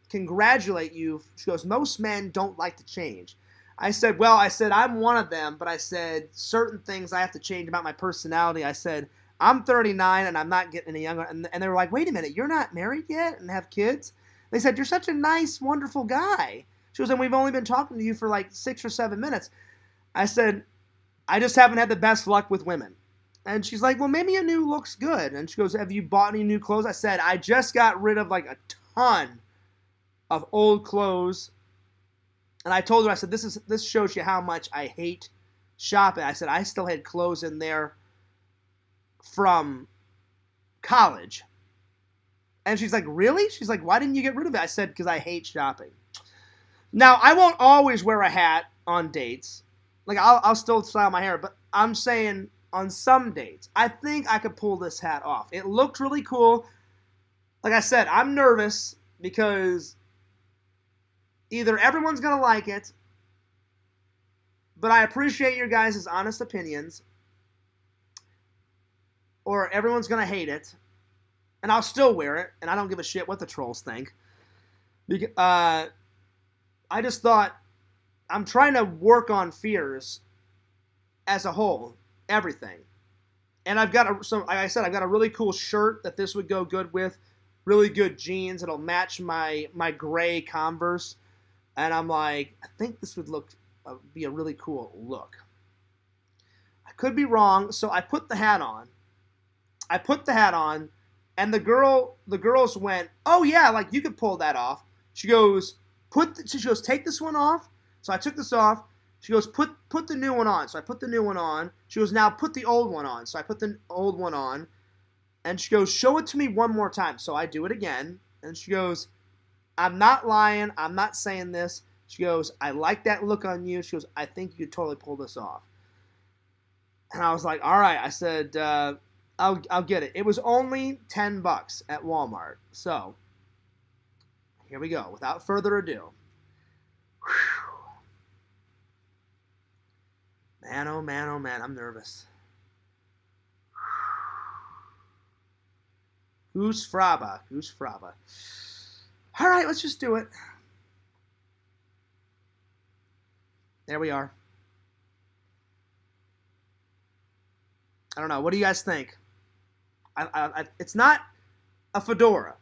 congratulate you. She goes, most men don't like to change. I said, well, I'm one of them. But I said, certain things I have to change about my personality. I said, I'm 39 and I'm not getting any younger. And they were like, wait a minute, you're not married yet and have kids? They said, you're such a nice, wonderful guy. She goes, and we've only been talking to you for like 6 or 7 minutes. I said, I just haven't had the best luck with women. And she's like, well, maybe a new look's good. And she goes, have you bought any new clothes? I said, I just got rid of like a ton of old clothes. And I told her, I said, this shows you how much I hate shopping. I said, I still had clothes in there from college. And she's like, really? She's like, why didn't you get rid of it? I said, because I hate shopping. Now, I won't always wear a hat on dates. Like, I'll still style my hair, but I'm saying on some dates, I think I could pull this hat off. It looked really cool. Like I said, I'm nervous because either everyone's going to like it, but I appreciate your guys' honest opinions, or everyone's going to hate it, and I'll still wear it, and I don't give a shit what the trolls think. I just thought, I'm trying to work on Fears as a whole, everything. And I've got like I said, I've got a really cool shirt that this would go good with, really good jeans. It'll match my gray Converse. And I'm like, I think this would be a really cool look. I could be wrong, so I put the hat on. And the girls went, oh yeah, like you could pull that off. She goes, take this one off. So I took this off. She goes, put the new one on. So I put the new one on. She goes, now put the old one on. So I put the old one on. And she goes, show it to me one more time. So I do it again. And she goes, I'm not lying. I'm not saying this. She goes, I like that look on you. She goes, I think you could totally pull this off. And I was like, all right. I said, I'll get it. It was only $10 at Walmart. So here we go. Without further ado. Whew. Man, oh man, I'm nervous. Goose Fraba. Goose Fraba. All right, let's just do it. There we are. I don't know. What do you guys think? It's not a fedora.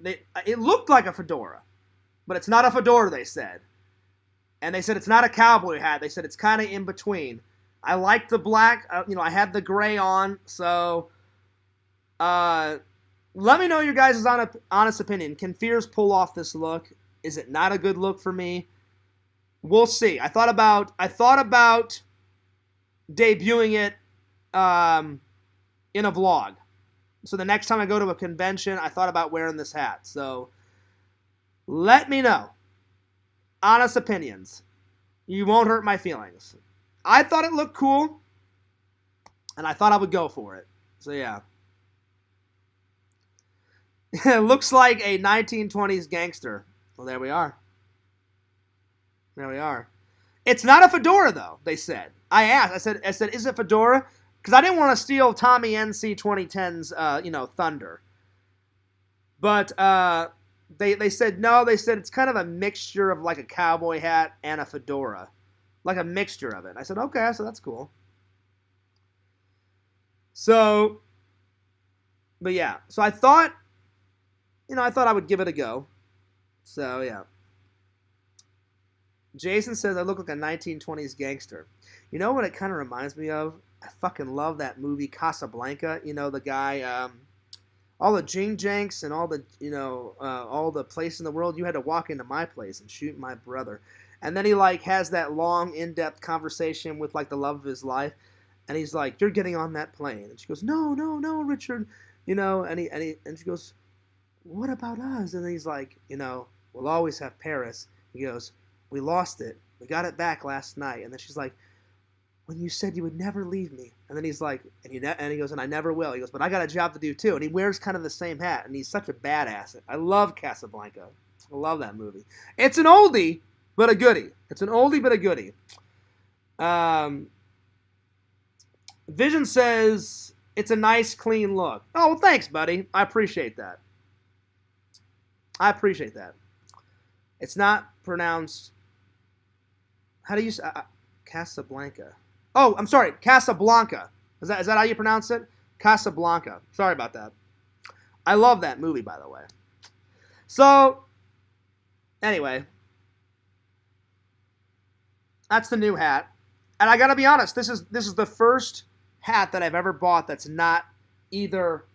It looked like a fedora, but it's not a fedora, they said. And they said it's not a cowboy hat. They said it's kind of in between. I like the black. I had the gray on. So let me know your guys' honest opinion. Can Fears pull off this look? Is it not a good look for me? We'll see. I thought about debuting it in a vlog. So the next time I go to a convention, I thought about wearing this hat. So let me know. Honest opinions. You won't hurt my feelings. I thought it looked cool, and I thought I would go for it. So yeah. It looks like a 1920s gangster. Well, there we are. There we are. It's not a fedora, though, they said. I asked. I said, is it fedora? Because I didn't want to steal Tommy NC 2010's, thunder. But they said no. They said it's kind of a mixture of like a cowboy hat and a fedora, like a mixture of it. I said okay, so that's cool. So, but yeah. So I thought I would give it a go. So yeah. Jason says I look like a 1920s gangster. You know what it kind of reminds me of? I fucking love that movie Casablanca. You know, the guy, all the jing janks and all the, all the place in the world. You had to walk into my place and shoot my brother. And then he like has that long, in-depth conversation with like the love of his life. And he's like, "You're getting on that plane." And she goes, "No, no, no, Richard." And she goes, "What about us?" And he's like, "We'll always have Paris." He goes, "We lost it. We got it back last night." And then she's like, "When you said you would never leave me." And then he's like, and he goes, "And I never will." He goes, "But I got a job to do too." And he wears kind of the same hat, and he's such a badass. I love Casablanca. I love that movie. It's an oldie, but a goodie. It's an oldie, but a goodie. Vision says it's a nice, clean look. Oh, well, thanks, buddy. I appreciate that. It's not pronounced. How do you say Casablanca? Oh, I'm sorry, Casablanca. Is that how you pronounce it? Casablanca. Sorry about that. I love that movie, by the way. So, anyway, that's the new hat, and I gotta be honest. This is the first hat that I've ever bought that's not either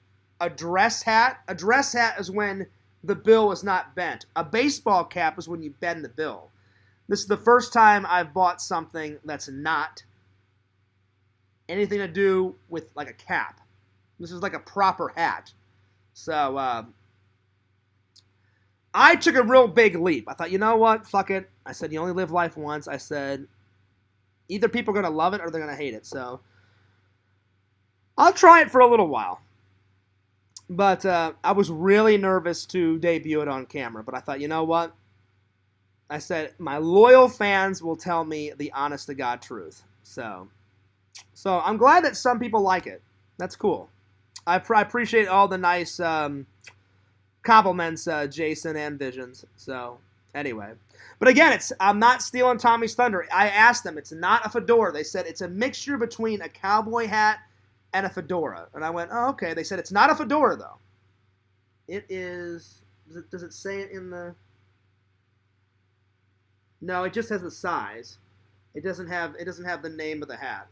a dress hat. A dress hat is when the bill is not bent. A baseball cap is when you bend the bill. This is the first time I've bought something that's not anything to do with like a cap. This is like a proper hat. So I took a real big leap. I thought, you know what? Fuck it. I said, you only live life once. I said, either people are going to love it or they're going to hate it. So I'll try it for a little while. But I was really nervous to debut it on camera. But I thought, you know what? I said, my loyal fans will tell me the honest-to-God truth. So I'm glad that some people like it. That's cool. I appreciate all the nice compliments, Jason and Visions. So anyway. But again, I'm not stealing Tommy's thunder. I asked them. It's not a fedora. They said it's a mixture between a cowboy hat and a fedora. And I went, oh, okay. They said it's not a fedora, though. It is... Does it say it in the... No, it just has the size. It doesn't have the name of the hat.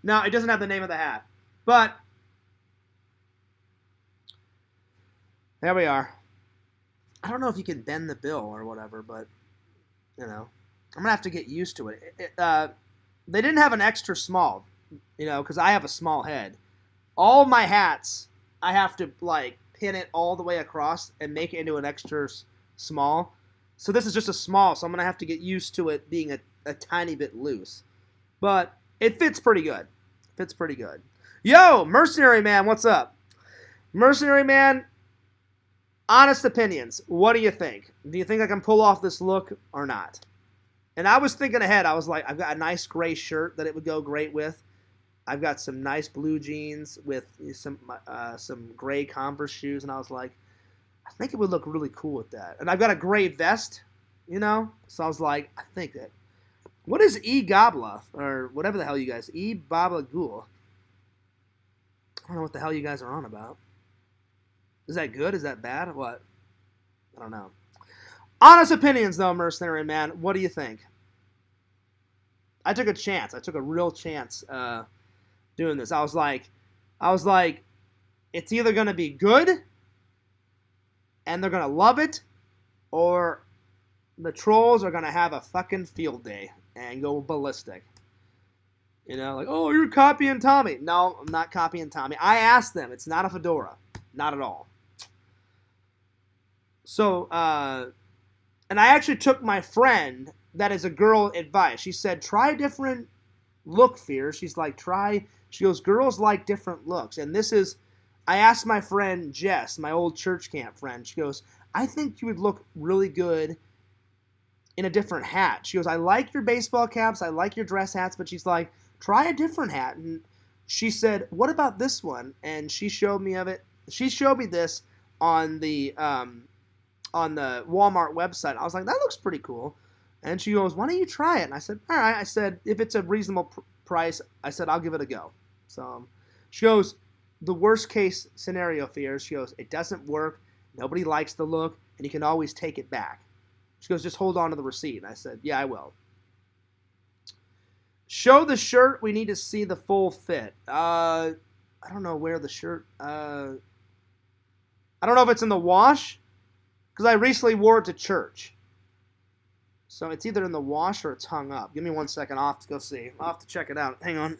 No, it doesn't have the name of the hat. But there we are. I don't know if you can bend the bill or whatever, but I'm gonna have to get used to it. They didn't have an extra small, because I have a small head. All my hats, I have to like pin it all the way across and make it into an extra small. So this is just a small, so I'm going to have to get used to it being a tiny bit loose. But it fits pretty good. Yo, Mercenary Man, what's up? Mercenary Man, honest opinions. What do you think? Do you think I can pull off this look or not? And I was thinking ahead. I was like, I've got a nice gray shirt that it would go great with. I've got some nice blue jeans with some gray Converse shoes, and I was like, I think it would look really cool with that. And I've got a gray vest, so I was like, I think that. What is E-Gobla, or whatever the hell you guys, E-Babagul? I don't know what the hell you guys are on about. Is that good? Is that bad? What? I don't know. Honest opinions, though, Mercenary Man. What do you think? I took a chance. I took a real chance doing this. I was like, it's either going to be good, and they're going to love it, or the trolls are going to have a fucking field day and go ballistic. Like, oh, you're copying Tommy. No, I'm not copying Tommy. I asked them. It's not a fedora. Not at all. So, and I actually took my friend, that is a girl, advice. She said, try different look fears. She's like, she goes, girls like different looks. And I asked my friend Jess, my old church camp friend. She goes, I think you would look really good in a different hat. She goes, I like your baseball caps, I like your dress hats, but she's like, try a different hat. And she said, what about this one? And she showed me of it. She showed me this on the Walmart website. I was like, that looks pretty cool. And she goes, why don't you try it? And I said, all right. I said, if it's a reasonable price, I said, I'll give it a go. So she goes, the worst case scenario fears, she goes, it doesn't work, nobody likes the look, and you can always take it back. She goes, just hold on to the receipt. And I said, yeah, I will. Show the shirt. We need to see the full fit. I don't know where the shirt... I don't know if it's in the wash, because I recently wore it to church. So it's either in the wash or it's hung up. Give me 1 second. I'll have to go see. I'll have to check it out. Hang on.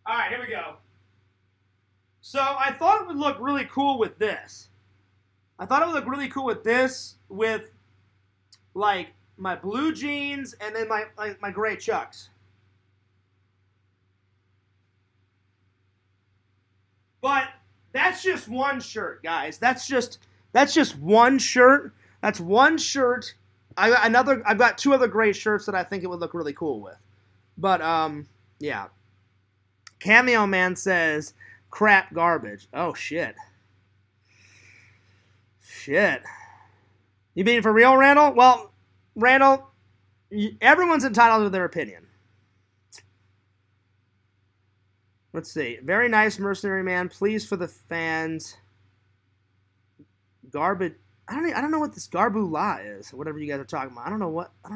All right, here we go. So I thought it would look really cool with this. With like my blue jeans and then my gray Chucks. But that's just one shirt, guys. That's just one shirt. That's one shirt. I've got two other gray shirts that I think it would look really cool with. But yeah. Cameo Man says, crap garbage. Oh, shit. Shit. You mean for real, Randall? Well, Randall, everyone's entitled to their opinion. Let's see. Very nice, Mercenary Man. Please for the fans. Garbage. I don't know what this Garbula is. Whatever you guys are talking about. I don't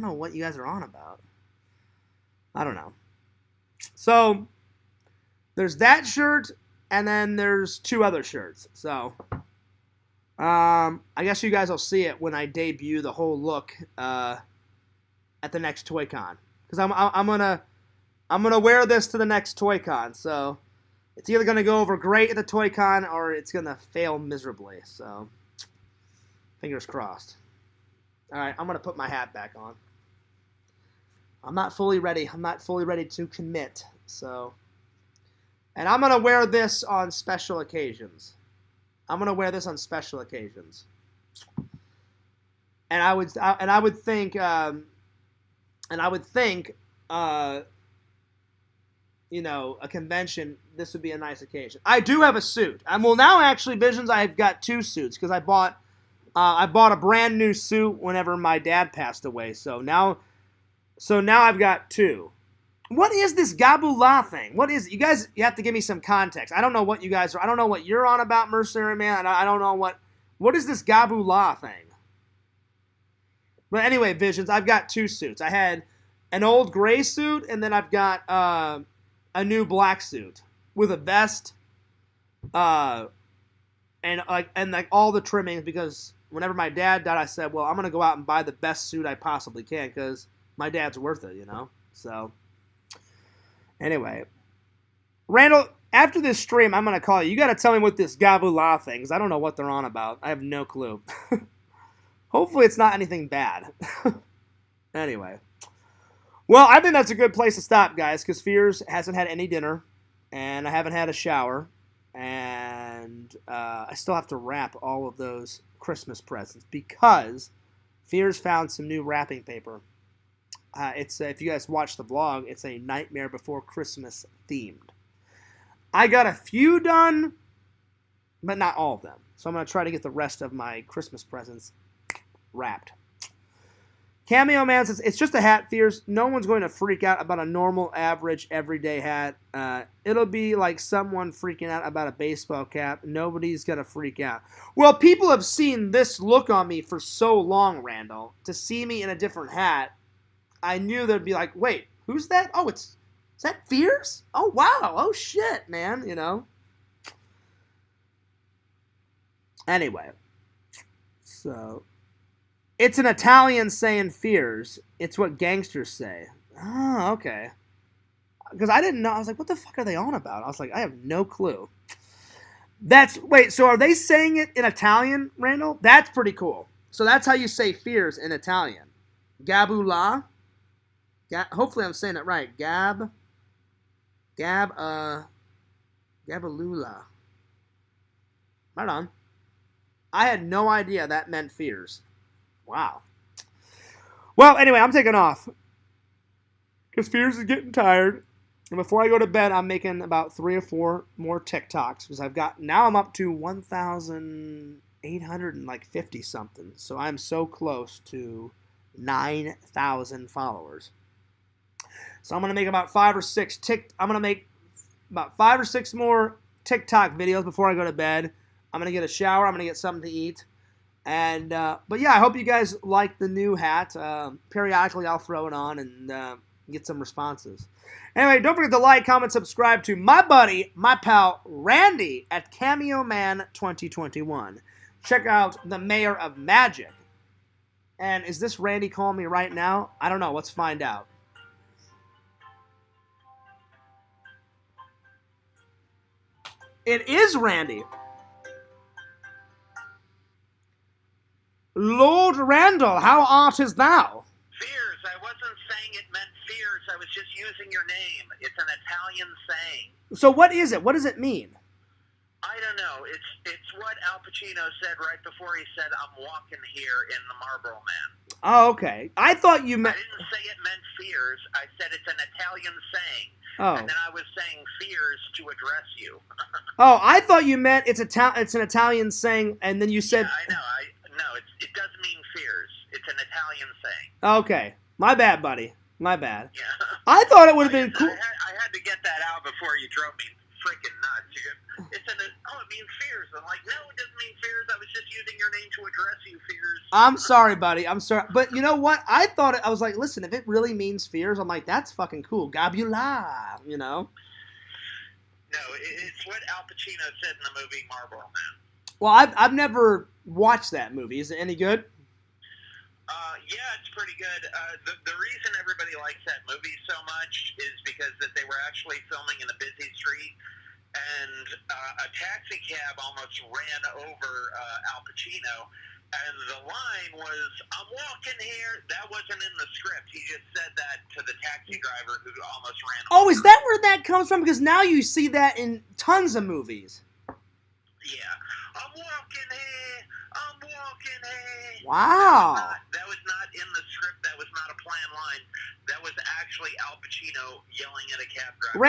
know what you guys are on about. I don't know. So there's that shirt, and then there's two other shirts. So, I guess you guys will see it when I debut the whole look at the next Toy Con, because I'm gonna wear this to the next Toy Con. So it's either gonna go over great at the Toy Con or it's gonna fail miserably. So fingers crossed. All right, I'm gonna put my hat back on. I'm not fully ready. I'm not fully ready to commit. So. And I'm gonna wear this on special occasions. And I would think, a convention, this would be a nice occasion. I do have a suit. Well, now actually, Visions, I've got two suits because I bought a brand new suit whenever my dad passed away. So now I've got two. What is this Gabula thing? What is it? You have to give me some context. I don't know what you guys are. I don't know what you're on about, Mercenary Man. I don't know what is this Gabula thing? But anyway, Visions, I've got two suits. I had an old gray suit, and then I've got a new black suit with a vest, and all the trimmings. Because whenever my dad died, I said, well, I'm gonna go out and buy the best suit I possibly can because my dad's worth it, So. Anyway, Randall, After this stream, I'm going to call you. You got to tell me what this Gabula thing is. I don't know what they're on about. I have no clue. Hopefully it's not anything bad. Anyway. Well, I think that's a good place to stop, guys, because Fears hasn't had any dinner, and I haven't had a shower, and I still have to wrap all of those Christmas presents because Fears found some new wrapping paper. It's if you guys watch the vlog, it's a Nightmare Before Christmas themed. I got a few done, but not all of them. So I'm going to try to get the rest of my Christmas presents wrapped. Cameo Man says, it's just a hat, Fears. No one's going to freak out about a normal, average, everyday hat. It'll be like someone freaking out about a baseball cap. Nobody's going to freak out. Well, people have seen this look on me for so long, Randall. To see me in a different hat, I knew they'd be like, wait, who's that? Oh, is that Fears? Oh, wow. Oh, shit, man, you know. Anyway, so it's an Italian saying Fears. It's what gangsters say. Oh, okay. Because I didn't know. I was like, what the fuck are they on about? I was like, I have no clue. Wait, so are they saying it in Italian, Randall? That's pretty cool. So that's how you say Fears in Italian. Gabula. Hopefully I'm saying it right. Gabalula. Right on. I had no idea that meant Fears. Wow. Well, anyway, I'm taking off. Because Fears is getting tired. And before I go to bed, I'm making about 3 or 4 more TikToks. Because now I'm up to 1,850 something. So I'm so close to 9,000 followers. So I'm going to make about 5 or 6 more TikTok videos before I go to bed. I'm going to get a shower. I'm going to get something to eat. And but yeah, I hope you guys like the new hat. Periodically, I'll throw it on and get some responses. Anyway, don't forget to like, comment, subscribe to my buddy, my pal, Randy at Cameo Man 2021. Check out the Mayor of Magic. And is this Randy calling me right now? I don't know. Let's find out. It is Randy. Lord Randall, how art is thou? Fears. I wasn't saying it meant Fears. I was just using your name. It's an Italian saying. So what is it? What does it mean? I don't know. It's what Al Pacino said right before he said, I'm walking here in The Marlboro Man. Oh, okay. I thought you meant... I didn't say it meant Fears. I said it's an Italian saying. Oh. And then I was saying Fears to address you. Oh, I thought you meant it's an Italian saying, and then you said... Yeah, I know. No, it doesn't mean Fears. It's an Italian saying. Okay. My bad, buddy. My bad. Yeah. I thought it would have been cool. I had to get that out before you drove me freaking nuts. It means Fears. I'm like, no, it doesn't mean Fears. I was just using your name to address you, Fears. I'm sorry, buddy. I'm sorry. But you know what? I was like, listen, if it really means Fears, I'm like, that's fucking cool. Gabula, you know? No, it's what Al Pacino said in the movie Marlboro Man. Well, I've never watched that movie. Is it any good? Yeah, it's pretty good. The reason everybody likes that movie so much is because that they were actually filming in a busy street, and a taxi cab almost ran over Al Pacino, and the line was, I'm walking here. That wasn't in the script. He just said that to the taxi driver who almost ran over. Oh, is that where that comes from? Because now you see that in tons of movies. Yeah. I'm walking here. I'm walking here. Wow. That was not in the script. That was not a planned line. That was actually Al Pacino yelling at a cab driver.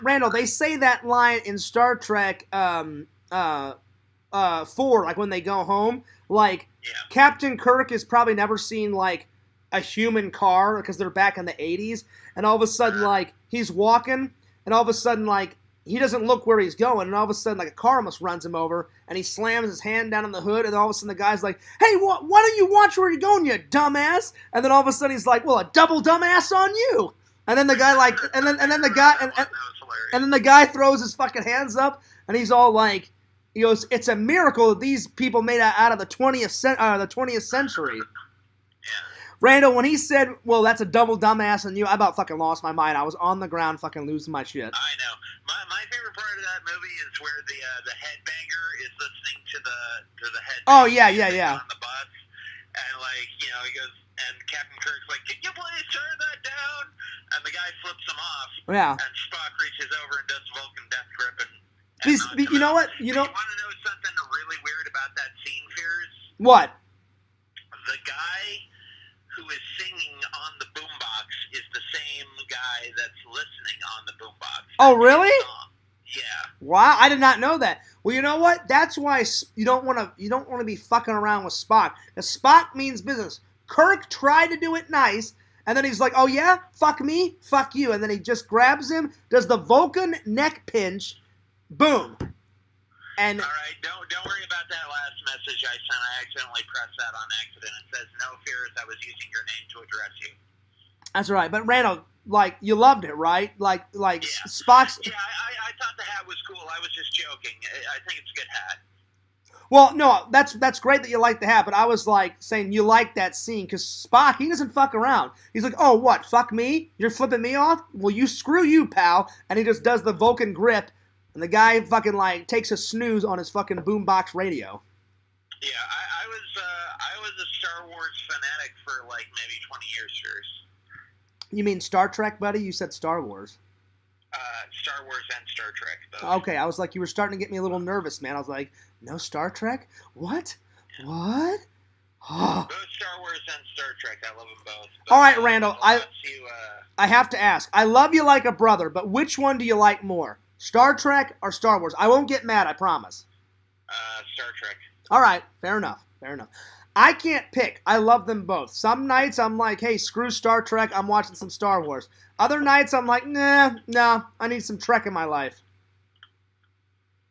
Randall, they say that line in Star Trek 4, like when they go home. Like, yeah. Captain Kirk has probably never seen, like, a human car because they're back in the 80s. And all of a sudden, like, he's walking, and all of a sudden, like, he doesn't look where he's going, and all of a sudden, like, a car almost runs him over, and he slams his hand down on the hood, and all of a sudden the guy's like, hey, why don't you watch where you're going, you dumbass? And then all of a sudden he's like, well, a double dumbass on you. And then the guy, like, and then the guy throws his fucking hands up, and he's all like, he goes, it's a miracle that these people made it out of the 20th century. Yeah. Randall, when he said, well, that's a double dumbass on you, I about fucking lost my mind. I was on the ground fucking losing my shit. I know. My favorite part of that movie is where the headbanger is listening to the head. Oh yeah. On the bus, and he goes, and Captain Kirk's like, "Can you please turn that down?" And the guy flips him off. Yeah. And Spock reaches over and does Vulcan death grip and you know what? You want to know something really weird about that scene, Fears? What? The guy who is singing on the boombox is the same guy that's listening on the boombox. Oh, really? Yeah. Wow, I did not know that. Well, you know what? That's why you don't want to be fucking around with Spock. Because Spock means business. Kirk tried to do it nice, and then he's like, "Oh yeah, fuck me, fuck you," and then he just grabs him, does the Vulcan neck pinch, boom. And all right, don't worry about that last message I sent. I accidentally pressed that on accident. It says, "No fears, I was using your name to address you." That's right. But Randall, you loved it, right? Like yeah. Spock's. Yeah, I thought the hat was cool. I was just joking. I think it's a good hat. Well, no, that's great that you like the hat, but I was saying you like that scene because Spock, he doesn't fuck around. He's like, "Oh, what? Fuck me? You're flipping me off? Well, screw you, pal." And he just does the Vulcan grip. And the guy fucking takes a snooze on his fucking boombox radio. Yeah, I was a Star Wars fanatic for maybe 20 years first. You mean Star Trek, buddy? You said Star Wars. Star Wars and Star Trek, both. Okay, I was like, you were starting to get me a little nervous, man. I was like, no Star Trek? What? Yeah. What? Oh. Both Star Wars and Star Trek, I love them both. But, all right, Randall, I have to ask. I love you like a brother, but which one do you like more? Star Trek or Star Wars? I won't get mad, I promise. Star Trek. All right, fair enough. I can't pick. I love them both. Some nights I'm like, hey, screw Star Trek, I'm watching some Star Wars. Other nights I'm like, nah, I need some Trek in my life.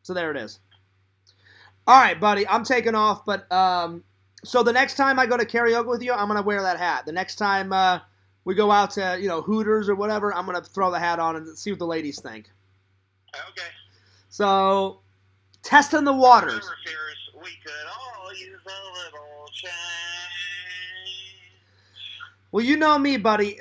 So there it is. All right, buddy, I'm taking off, but so the next time I go to karaoke with you, I'm going to wear that hat. The next time we go out to, Hooters or whatever, I'm going to throw the hat on and see what the ladies think. Okay. So, testing the waters. Remember, Fears, we could all use a little change. Well, you know me, buddy.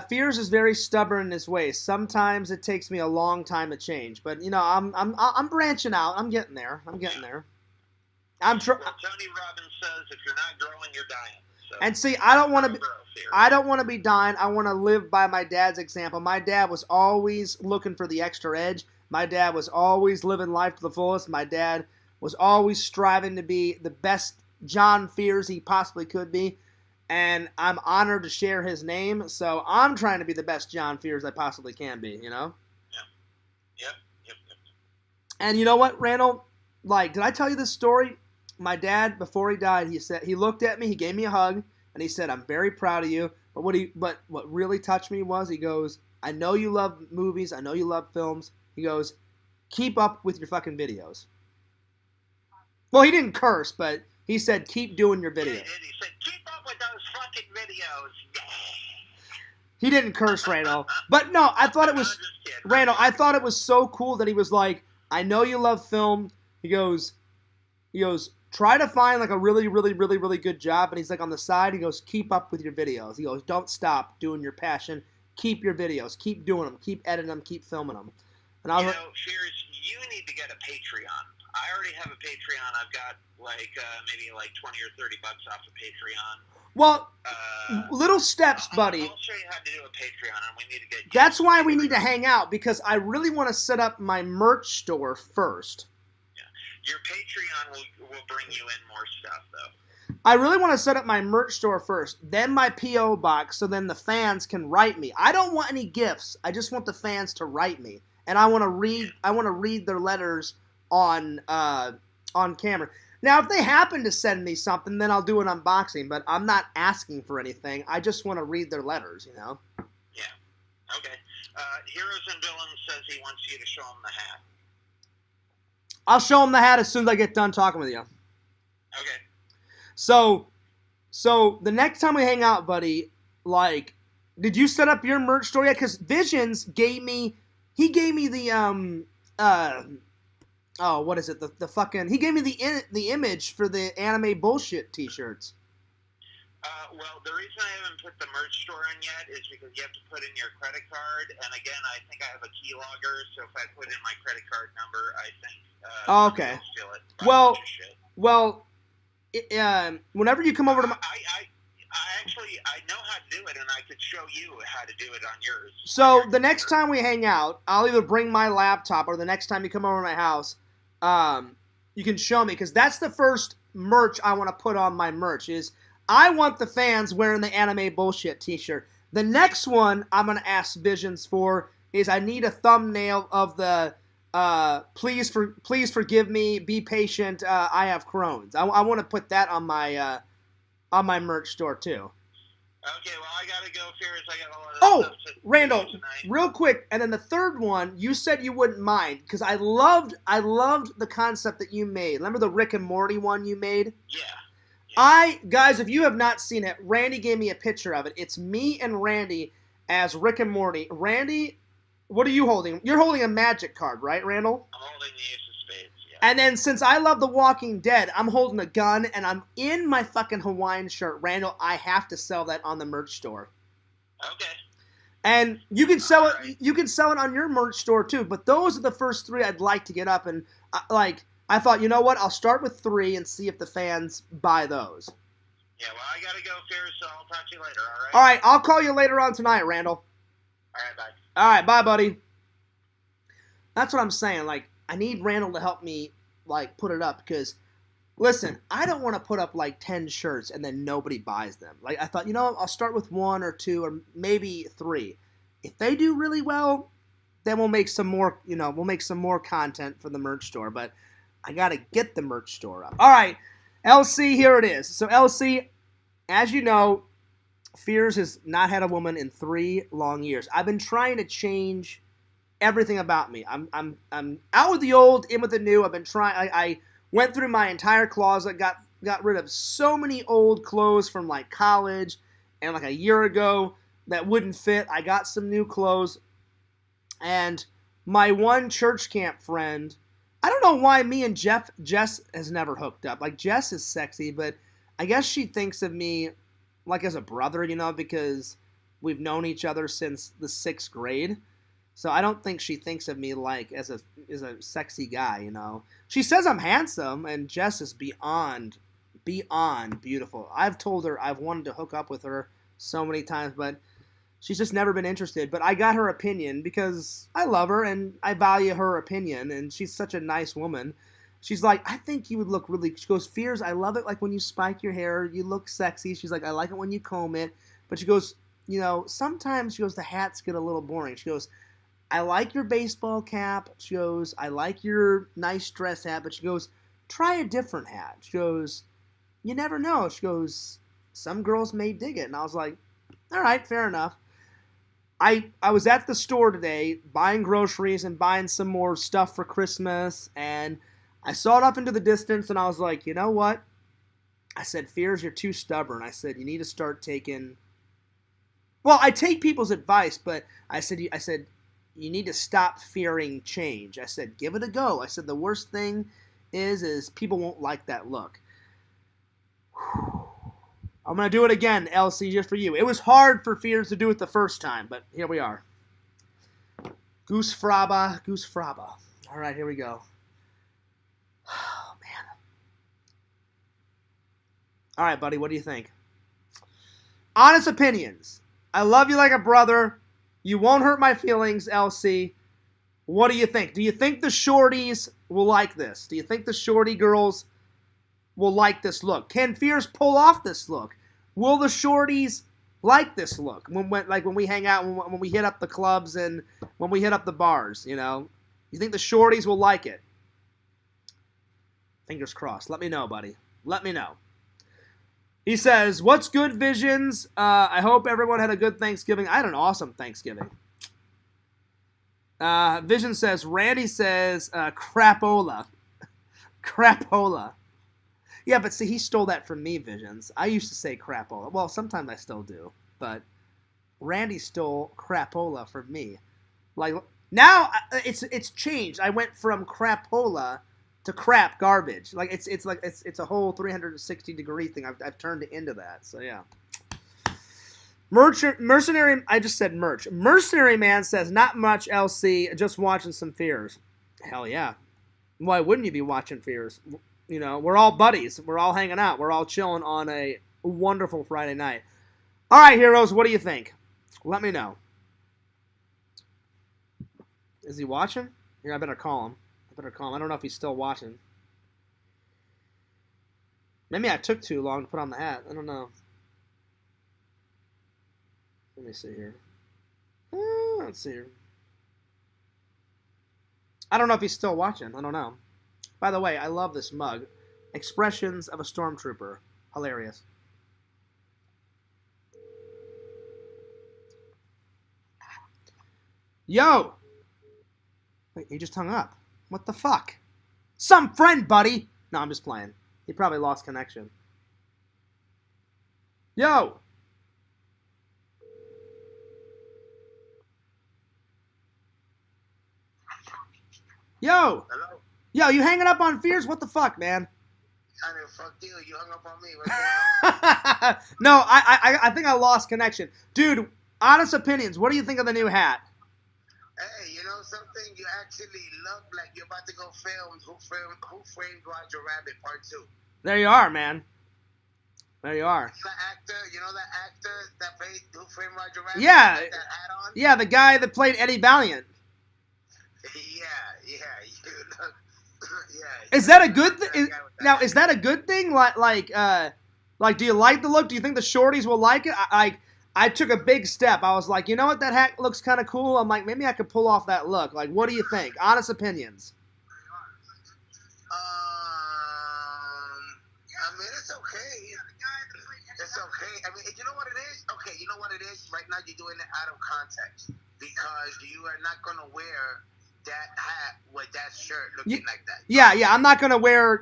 Fears is very stubborn in his ways. Sometimes it takes me a long time to change, but I'm branching out. I'm getting there. There. Well, Tony Robbins says, if you're not growing, you're dying. So and see, I don't want to be dying. I want to live by my dad's example. My dad was always looking for the extra edge. My dad was always living life to the fullest. My dad was always striving to be the best John Fears he possibly could be. And I'm honored to share his name. So I'm trying to be the best John Fears I possibly can be, Yep. And you know what, Randall? Did I tell you this story? My dad, before he died, he looked at me, he gave me a hug, and he said, "I'm very proud of you." But what really touched me was, he goes, "I know you love movies, I know you love films." He goes, "Keep up with your fucking videos." Well, he didn't curse, but he said, "Keep doing your videos." He said, "Keep up with those fucking videos." Yeah. He didn't curse, Randall. But no, I thought it was, Randall, I thought it was so cool that he was like, "I know you love film." He goes, "Try to find a really, really, really, really good job." And he's like, on the side, he goes, "Keep up with your videos." He goes, "Don't stop doing your passion. Keep your videos. Keep doing them. Keep editing them. Keep filming them." And I was Fears, you need to get a Patreon. I already have a Patreon. I've got maybe 20 or $30 off of Patreon. Well, little steps, buddy. I'll show you how to do a Patreon, and we need to get. That's why we need to hang out, because I really want to set up my merch store first. Yeah, your Patreon will bring you in more stuff, though. I really want to set up my merch store first, then my P.O. box, so then the fans can write me. I don't want any gifts. I just want the fans to write me, and I want to read. I want to read their letters on camera. Now, if they happen to send me something, then I'll do an unboxing, but I'm not asking for anything. I just want to read their letters, Yeah. Okay. Heroes and Villains says he wants you to show him the hat. I'll show him the hat as soon as I get done talking with you. Okay. So the next time we hang out, buddy, did you set up your merch store yet? Because Visions gave me the what is it? The fucking, he gave me the image for the anime bullshit t-shirts. Well, the reason I haven't put the merch store in yet is because you have to put in your credit card, and again, I think I have a keylogger, so if I put in my credit card number, I think Okay. they'll steal it. Well, whenever you come over to my... I know how to do it, and I could show you how to do it on yours. So the next time we hang out, I'll either bring my laptop, or the next time you come over to my house, you can show me, because that's the first merch I want to put on my merch. Is I want the fans wearing the anime bullshit t-shirt. The next one I'm going to ask Visions for is I need a thumbnail of the please forgive me, be patient, I have Crohn's. I want to put that on my merch store too. Okay, well, I gotta go, Fierce. I got a lot of stuff to Randall, do tonight. real quick, and then the third one, you said you wouldn't mind, because I loved the concept that you made. Remember the Rick and Morty one you made? Yeah. Guys, if you have not seen it, Randy gave me a picture of it. It's me and Randy as Rick and Morty. Randy, what are you holding? You're holding a magic card, right, Randall? I'm holding the Ace of Spades, yeah. And then since I love The Walking Dead, I'm holding a gun, and I'm in my fucking Hawaiian shirt. Randall, I have to sell that on the merch store. Okay. And you can sell it. Right. You can sell it on your merch store too. But those are the first three I'd like to get up. And I thought, you know what? I'll start with 3 and see if the fans buy those. Yeah. Well, I gotta go, Fierce. So I'll talk to you later. All right. All right. I'll call you later on tonight, Randall. All right. Bye. All right. Bye, buddy. That's what I'm saying. Like, I need Randall to help me, like, put it up, because, listen, I don't want to put up, like, 10 shirts and then nobody buys them. Like, I thought, you know, I'll start with 1 or 2 or maybe 3. If they do really well, then we'll make some more, we'll make some more content for the merch store. But I got to get the merch store up. All right, LC, here it is. So, LC, as you know, Fears has not had a woman in 3 long years. I've been trying to change everything about me. I'm out with the old, in with the new. I've been trying. I went through my entire closet, got rid of so many old clothes from like college and like a year ago that wouldn't fit. I got some new clothes, and my one church camp friend, I don't know why me and Jess has never hooked up. Like, Jess is sexy, but I guess she thinks of me like as a brother, because we've known each other since the 6th grade. So I don't think she thinks of me like as a sexy guy, She says I'm handsome, and Jess is beyond beautiful. I've told her I've wanted to hook up with her so many times, but she's just never been interested. But I got her opinion because I love her and I value her opinion, and she's such a nice woman. She's like, I think you would look really... She goes, Fears, I love it like when you spike your hair. You look sexy. She's like, I like it when you comb it. But she goes, sometimes, she goes, the hats get a little boring. She goes, I like your baseball cap. She goes, I like your nice dress hat. But she goes, try a different hat. She goes, you never know. She goes, some girls may dig it. And I was like, all right, fair enough. I was at the store today buying groceries and buying some more stuff for Christmas. And I saw it up into the distance, and I was like, you know what? I said, Fears, you're too stubborn. I said, you need to start taking... Well, I take people's advice, but I said, you need to stop fearing change. I said, give it a go. I said, the worst thing is people won't like that look. I'm going to do it again, LC, just for you. It was hard for Fears to do it the first time, but here we are. Goose Fraba. All right, here we go. Oh, man. All right, buddy, what do you think? Honest opinions. I love you like a brother. You won't hurt my feelings, LC. What do you think? Do you think the shorties will like this? Do you think the shorty girls will like this look? Can Fears pull off this look? Will the shorties like this look? When we hang out, when we hit up the clubs and when we hit up the bars, You think the shorties will like it? Fingers crossed. Let me know, buddy. Let me know. He says, what's good, Visions? I hope everyone had a good Thanksgiving. I had an awesome Thanksgiving. Vision says, Randy says, crapola. Crapola. Yeah, but see, he stole that from me, Visions. I used to say crapola. Well, sometimes I still do. But Randy stole crapola from me. Like, now it's changed. I went from crapola to crap garbage. Like it's a whole 360-degree thing. I've turned it into that. So yeah. Mercenary. I just said merch. Mercenary Man says not much. LC, just watching some Fears. Hell yeah. Why wouldn't you be watching Fears? You know, we're all buddies. We're all hanging out. We're all chilling on a wonderful Friday night. All right, heroes. What do you think? Let me know. Is he watching? Here, I better call him. I don't know if he's still watching. Maybe I took too long to put on the hat. I don't know. Let me see here. Let's see here. I don't know if he's still watching. I don't know. By the way, I love this mug. Expressions of a Stormtrooper. Hilarious. Yo! Wait, he just hung up. What the fuck? Some friend, buddy! No, I'm just playing. He probably lost connection. Yo! Yo! Hello? Yo, you hanging up on Fears? What the fuck, man? I mean, fuck you. You hung up on me. What's going on? No, I think I lost connection. Dude, honest opinions. What do you think of the new hat? Hey, you know something? You actually look like you're about to go film Who Framed Roger Rabbit Part 2. There you are, man. There you are. The actor, you know that actor that played Who Framed Roger Rabbit? Yeah. With that hat on? Yeah, the guy that played Eddie Valiant. Yeah. You look, Is that a good thing? Now, is that a good thing? Like, do you like the look? Do you think the shorties will like it? I took a big step. I was like, you know what? That hat looks kind of cool. I'm like, maybe I could pull off that look. Like, what do you think? Honest opinions. I mean, it's okay. It's okay. I mean, you know what it is? Okay, you know what it is? Right now, you're doing it out of context because you are not going to wear that hat with that shirt looking like that. Yeah. I'm not going to wear,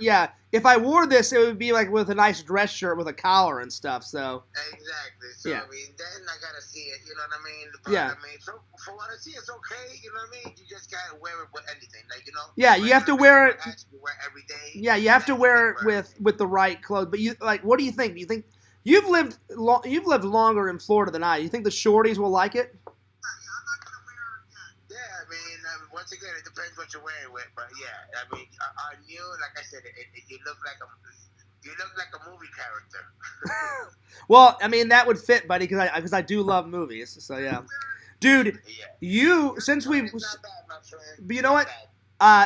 if I wore this, it would be like with a nice dress shirt with a collar and stuff, so. Exactly. So, yeah. I mean, then I got to see it, you know what I mean? But, yeah. I mean, so for what I see, it's okay, you know what I mean? You just got to wear it with anything, like, you know? Yeah, you have to wear it. You wear every day. Yeah, you have to wear it with the right clothes. But you what do you think? Do you think you've lived longer in Florida than I? You think the shorties will like it? Yeah, I mean, once again, it depends what you're wearing with, but yeah, I mean, I knew, like I said, you look like a movie character. Well, I mean, that would fit, buddy, because I do love movies. So yeah, dude, since we've, but you know what?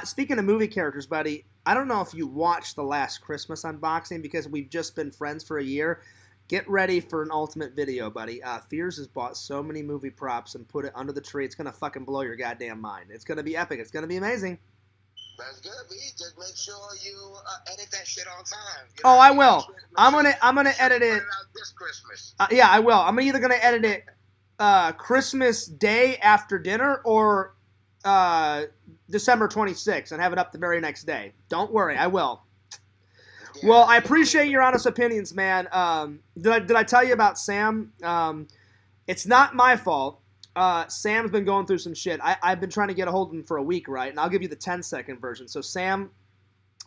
Speaking of movie characters, buddy, I don't know if you watched the last Christmas unboxing because we've just been friends for a year. Get ready for an ultimate video, buddy. Fears has bought so many movie props and put it under the tree. It's going to fucking blow your goddamn mind. It's going to be epic. It's going to be amazing. That's good, B. Just make sure you edit that shit on time. You know, I will. I'm gonna edit it. This Christmas. Yeah, I will. I'm either gonna edit it Christmas Day after dinner or December 26th and have it up the very next day. Don't worry, I will. Yeah. Well, I appreciate your honest opinions, man. Did I tell you about Sam? It's not my fault. Sam's been going through some shit. I've been trying to get a hold of him for a week, right? And I'll give you the 10-second version. So Sam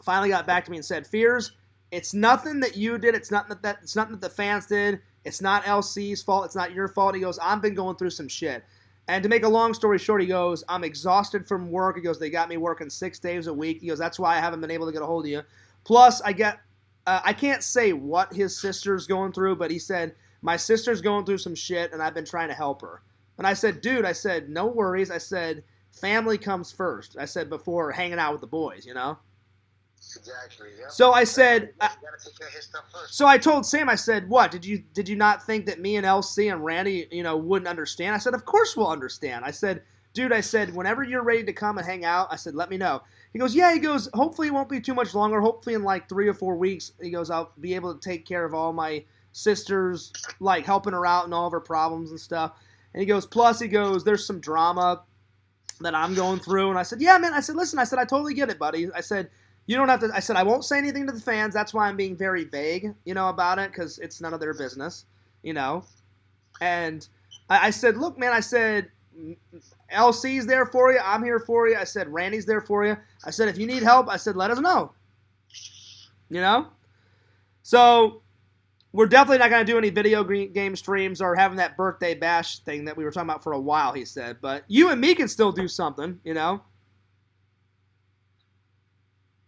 finally got back to me and said, Fears, it's nothing that you did. It's nothing that the fans did. It's not LC's fault. It's not your fault. He goes, I've been going through some shit. And to make a long story short, he goes, I'm exhausted from work. He goes, they got me working 6 days a week. He goes, that's why I haven't been able to get a hold of you. Plus, I can't say what his sister's going through, but he said, my sister's going through some shit, and I've been trying to help her. And I said, dude, no worries. I said, family comes first. I said, before hanging out with the boys, you know? Exactly, yeah. So I said, you gotta take care of his stuff first. So I told Sam, I said, what, did you not think that me and LC and Randy, wouldn't understand? I said, of course we'll understand. I said, dude, whenever you're ready to come and hang out, I said, let me know. He goes, yeah, hopefully it won't be too much longer. Hopefully in like 3 or 4 weeks, he goes, I'll be able to take care of all my sisters, like helping her out and all of her problems and stuff. And he goes, plus, there's some drama that I'm going through. And I said, yeah, man. I said, listen, I totally get it, buddy. I said, you don't have to. I said, I won't say anything to the fans. That's why I'm being very vague, about it, because it's none of their business, And I said, look, man, LC's there for you. I'm here for you. I said, Randy's there for you. I said, if you need help, I said, let us know. You know? So, we're definitely not going to do any video game streams or having that birthday bash thing that we were talking about for a while, he said. But you and me can still do something, you know?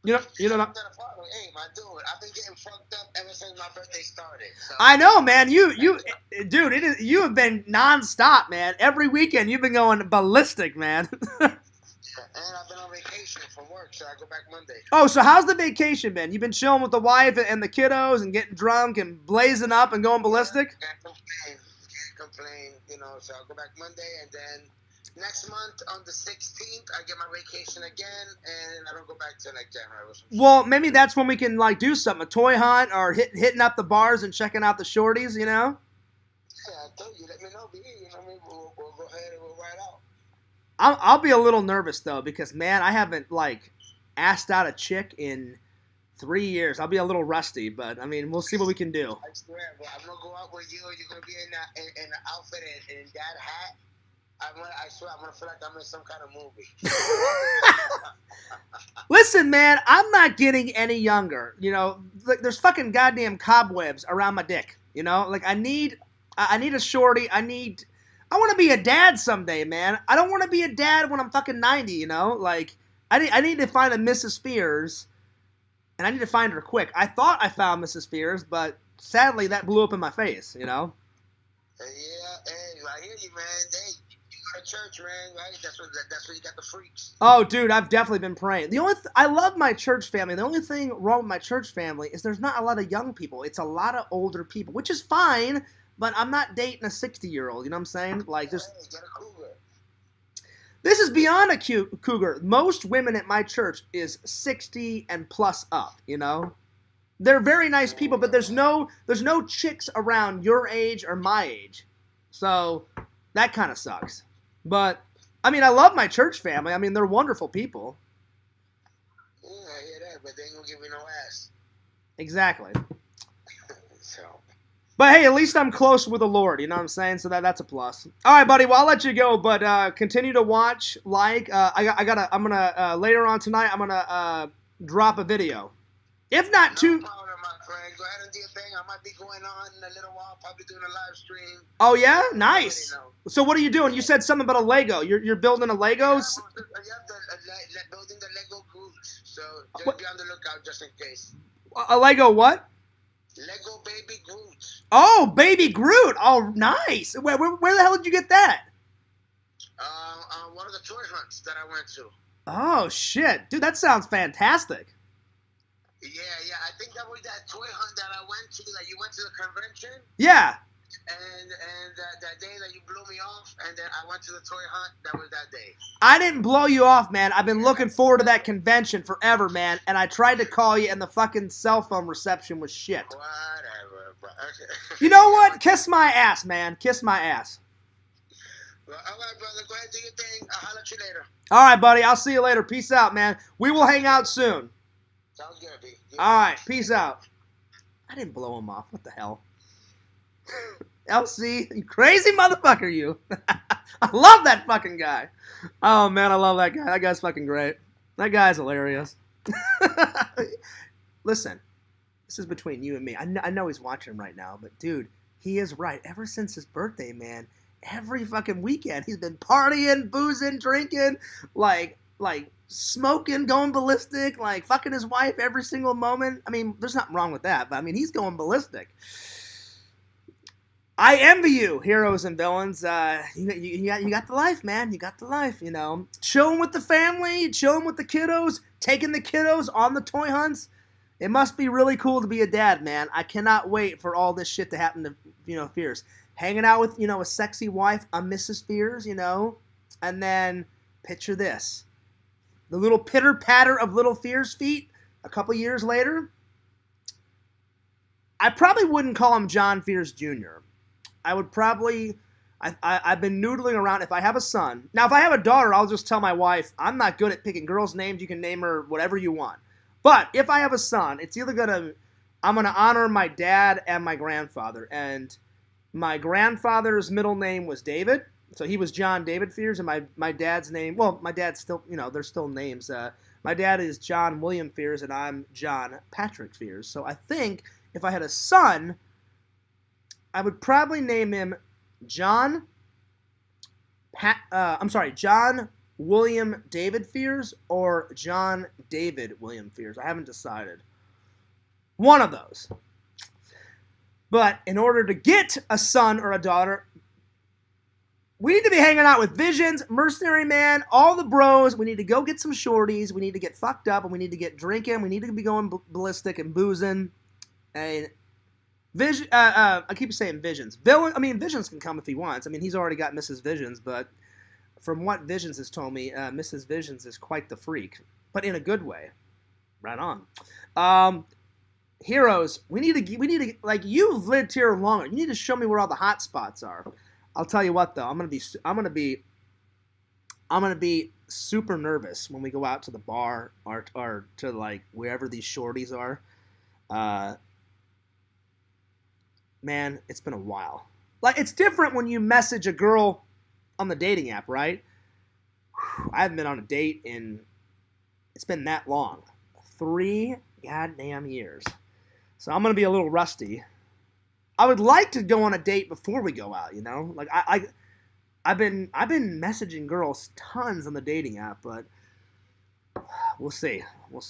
You know. Hey, man, dude, I've been getting fucked up ever since my birthday started. So. I know, man. Dude, you have been nonstop, man. Every weekend you've been going ballistic, man. And I've been on vacation from work, so I go back Monday. Oh, so how's the vacation been? You've been chilling with the wife and the kiddos and getting drunk and blazing up and going ballistic? Can't complain, you know, so I'll go back Monday, and then next month on the 16th, I get my vacation again, and I don't go back till like January or something. Well, maybe that's when we can like do something, a toy hunt or hitting up the bars and checking out the shorties, you know? Yeah, I told you, let me know, B. You know what I mean? We'll go ahead and we'll ride out. I'll be a little nervous though because man, I haven't like asked out a chick in 3 years. I'll be a little rusty, but I mean, we'll see what we can do. I swear, bro, I'm gonna go out with you. You're gonna be in an outfit and in that hat. I swear, I'm gonna feel like I'm in some kind of movie. Listen, man, I'm not getting any younger. You know, like, there's fucking goddamn cobwebs around my dick. You know, like I need a shorty. I want to be a dad someday, man. I don't want to be a dad when I'm fucking 90, you know? Like, I need to find a Mrs. Spears, and I need to find her quick. I thought I found Mrs. Spears, but sadly that blew up in my face, you know? Yeah, hey, I hear you, man. Hey, you go to church, man, right? That's where you got the freaks. Oh, dude, I've definitely been praying. I love my church family. The only thing wrong with my church family is there's not a lot of young people. It's a lot of older people, which is fine. But I'm not dating a 60-year-old, you know what I'm saying? Like, just hey, get a cougar. This is beyond a cute cougar. Most women at my church is 60 and plus up, you know? They're very nice people, but there's no chicks around your age or my age. So, that kind of sucks. But, I mean, I love my church family. I mean, they're wonderful people. Yeah, I hear that, but they ain't gonna give me no ass. Exactly. So... But hey, at least I'm close with the Lord, you know what I'm saying? So that's a plus. All right, buddy. Well, I'll let you go, but continue to watch, like. I'm gonna later on tonight. I'm gonna drop a video. If not no problem, my friend. Go ahead and do your thing. I might be going on in a little while. Probably doing a live stream. Oh yeah, nice. So what are you doing? You said something about a Lego. You're building a Lego. Yeah, building the Lego Groots. So just be on the lookout just in case. A Lego what? Lego Baby Groot. Oh, Baby Groot. Oh, nice. Where the hell did you get that? One of the toy hunts that I went to. Oh, shit. Dude, that sounds fantastic. Yeah. I think that was that toy hunt that I went to, that you went to the convention. Yeah. And that day that you blew me off, and then I went to the toy hunt, that was that day. I didn't blow you off, man. I've been looking forward to that convention forever, man. And I tried to call you, and the fucking cell phone reception was shit. Whatever, bro. Okay. You know what? Kiss my ass, man. Kiss my ass. Well, all right, brother. Go ahead and do your thing. I'll holler at you later. All right, buddy. I'll see you later. Peace out, man. We will hang out soon. Sounds good, B. All right. Peace out. I didn't blow him off. What the hell? LC, you crazy motherfucker, you. I love that fucking guy. Oh, man, I love that guy. That guy's fucking great. That guy's hilarious. Listen, this is between you and me. I know he's watching right now, but, dude, he is right. Ever since his birthday, man, every fucking weekend, he's been partying, boozing, drinking, like smoking, going ballistic, like fucking his wife every single moment. I mean, there's nothing wrong with that, but, I mean, he's going ballistic. I envy you, heroes and villains. You got the life, man. You got the life, you know. Chilling with the family, chilling with the kiddos, taking the kiddos on the toy hunts. It must be really cool to be a dad, man. I cannot wait for all this shit to happen to, you know, Fierce. Hanging out with, you know, a sexy wife, a Mrs. Fierce, you know. And then, picture this. The little pitter-patter of little Fierce feet a couple years later. I probably wouldn't call him John Fierce Jr., I would probably, I've been noodling around. If I have a son, now if I have a daughter, I'll just tell my wife, I'm not good at picking girls' names. You can name her whatever you want. But if I have a son, it's either I'm going to honor my dad and my grandfather. And my grandfather's middle name was David. So he was John David Fears, and my dad's name. Well, my dad's still, there's still names. My dad is John William Fears, and I'm John Patrick Fears. So I think if I had a son, I would probably name him John. John William David Fears or John David William Fears. I haven't decided. One of those. But in order to get a son or a daughter, we need to be hanging out with Visions, Mercenary Man, all the bros. We need to go get some shorties. We need to get fucked up, and we need to get drinking. We need to be going ballistic and boozing. And I keep saying Visions. Visions can come if he wants. He's already got Mrs. Visions, but from what Visions has told me, Mrs. Visions is quite the freak, but in a good way. Right on. Heroes, we need to like, you've lived here longer. You need to show me where all the hot spots are. I'll tell you what though, I'm gonna be super nervous when we go out to the bar or to like wherever these shorties are. Man, it's been a while. Like, it's different when you message a girl on the dating app, right? I haven't been on a date it's been that long. 3 goddamn years. So I'm going to be a little rusty. I would like to go on a date before we go out, Like, I've been messaging girls tons on the dating app, but we'll see. All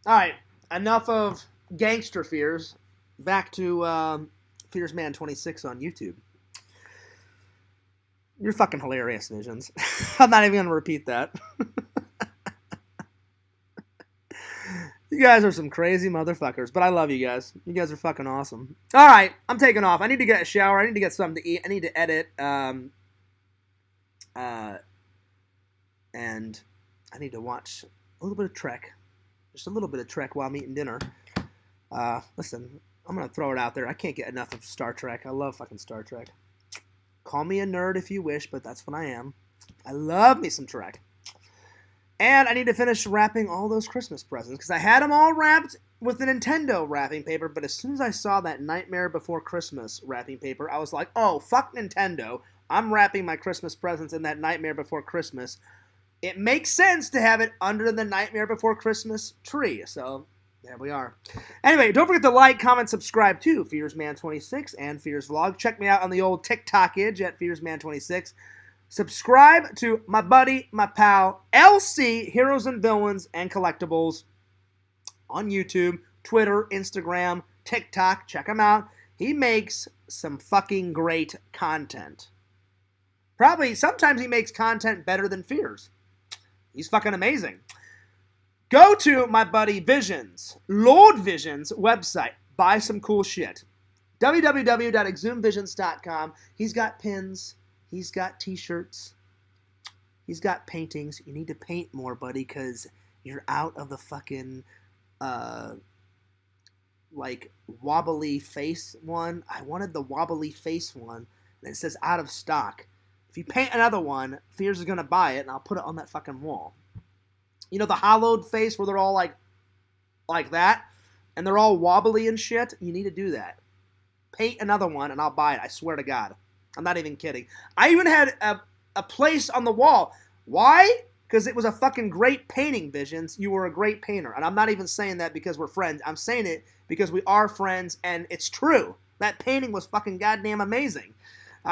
right, enough of gangster fears. Back to FearsMan26 on YouTube. You're fucking hilarious, Visions. I'm not even going to repeat that. You guys are some crazy motherfuckers, but I love you guys. You guys are fucking awesome. All right, I'm taking off. I need to get a shower. I need to get something to eat. I need to edit. And I need to watch a little bit of Trek. Just a little bit of Trek while I'm eating dinner. Listen, I'm going to throw it out there. I can't get enough of Star Trek. I love fucking Star Trek. Call me a nerd if you wish, but that's what I am. I love me some Trek. And I need to finish wrapping all those Christmas presents, because I had them all wrapped with the Nintendo wrapping paper, but as soon as I saw that Nightmare Before Christmas wrapping paper, I was like, oh, fuck Nintendo. I'm wrapping my Christmas presents in that Nightmare Before Christmas. It makes sense to have it under the Nightmare Before Christmas tree, so there we are. Anyway, don't forget to like, comment, subscribe to FearsMan26 and Fears Vlog. Check me out on the old TikTok-age at FearsMan26. Subscribe to my buddy, my pal, LC, Heroes and Villains and Collectibles on YouTube, Twitter, Instagram, TikTok. Check him out. He makes some fucking great content. Probably, sometimes he makes content better than Fears. He's fucking amazing. Go to my buddy Visions, Lord Visions website. Buy some cool shit. www.exhumevisions.com. He's got pins. He's got t-shirts. He's got paintings. You need to paint more, buddy, because you're out of the fucking, like, wobbly face one. I wanted the wobbly face one, and it says out of stock. If you paint another one, Fears is going to buy it, and I'll put it on that fucking wall. You know the hollowed face where they're all like that, and they're all wobbly and shit? You need to do that. Paint another one, and I'll buy it. I swear to God. I'm not even kidding. I even had a place on the wall. Why? Because it was a fucking great painting, Visions. You were a great painter. And I'm not even saying that because we're friends. I'm saying it because we are friends, and it's true. That painting was fucking goddamn amazing.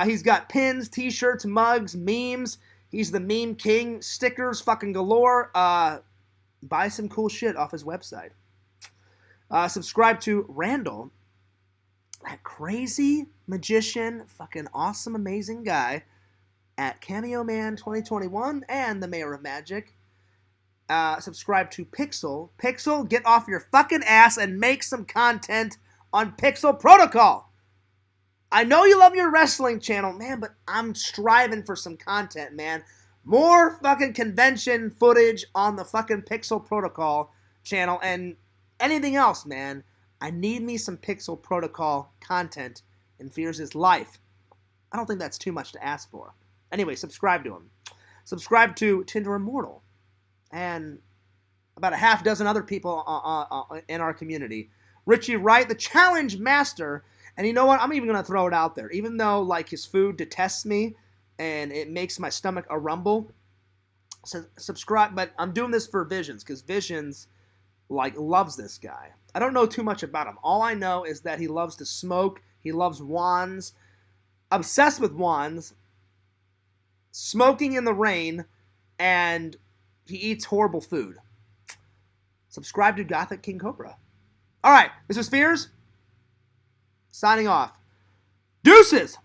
He's got pins, t-shirts, mugs, memes. He's the meme king. Stickers fucking galore. Buy some cool shit off his website. Subscribe to Randall, that crazy magician, fucking awesome, amazing guy at Cameo Man 2021 and the Mayor of Magic. Subscribe to Pixel. Pixel, get off your fucking ass and make some content on Pixel Protocol. I know you love your wrestling channel, man, but I'm striving for some content, man. More fucking convention footage on the fucking Pixel Protocol channel and anything else, man. I need me some Pixel Protocol content in Fears' life. I don't think that's too much to ask for. Anyway, subscribe to him. Subscribe to Tinder Immortal and about a half dozen other people in our community. Richie Wright, the Challenge Master. And you know what? I'm even going to throw it out there. Even though, like, his food detests me, and it makes my stomach a rumble. So subscribe, but I'm doing this for Visions because Visions loves this guy. I don't know too much about him. All I know is that he loves to smoke. He loves wands, obsessed with wands, smoking in the rain, and he eats horrible food. Subscribe to Gothic King Cobra. All right, this is Fears. Signing off. Deuces!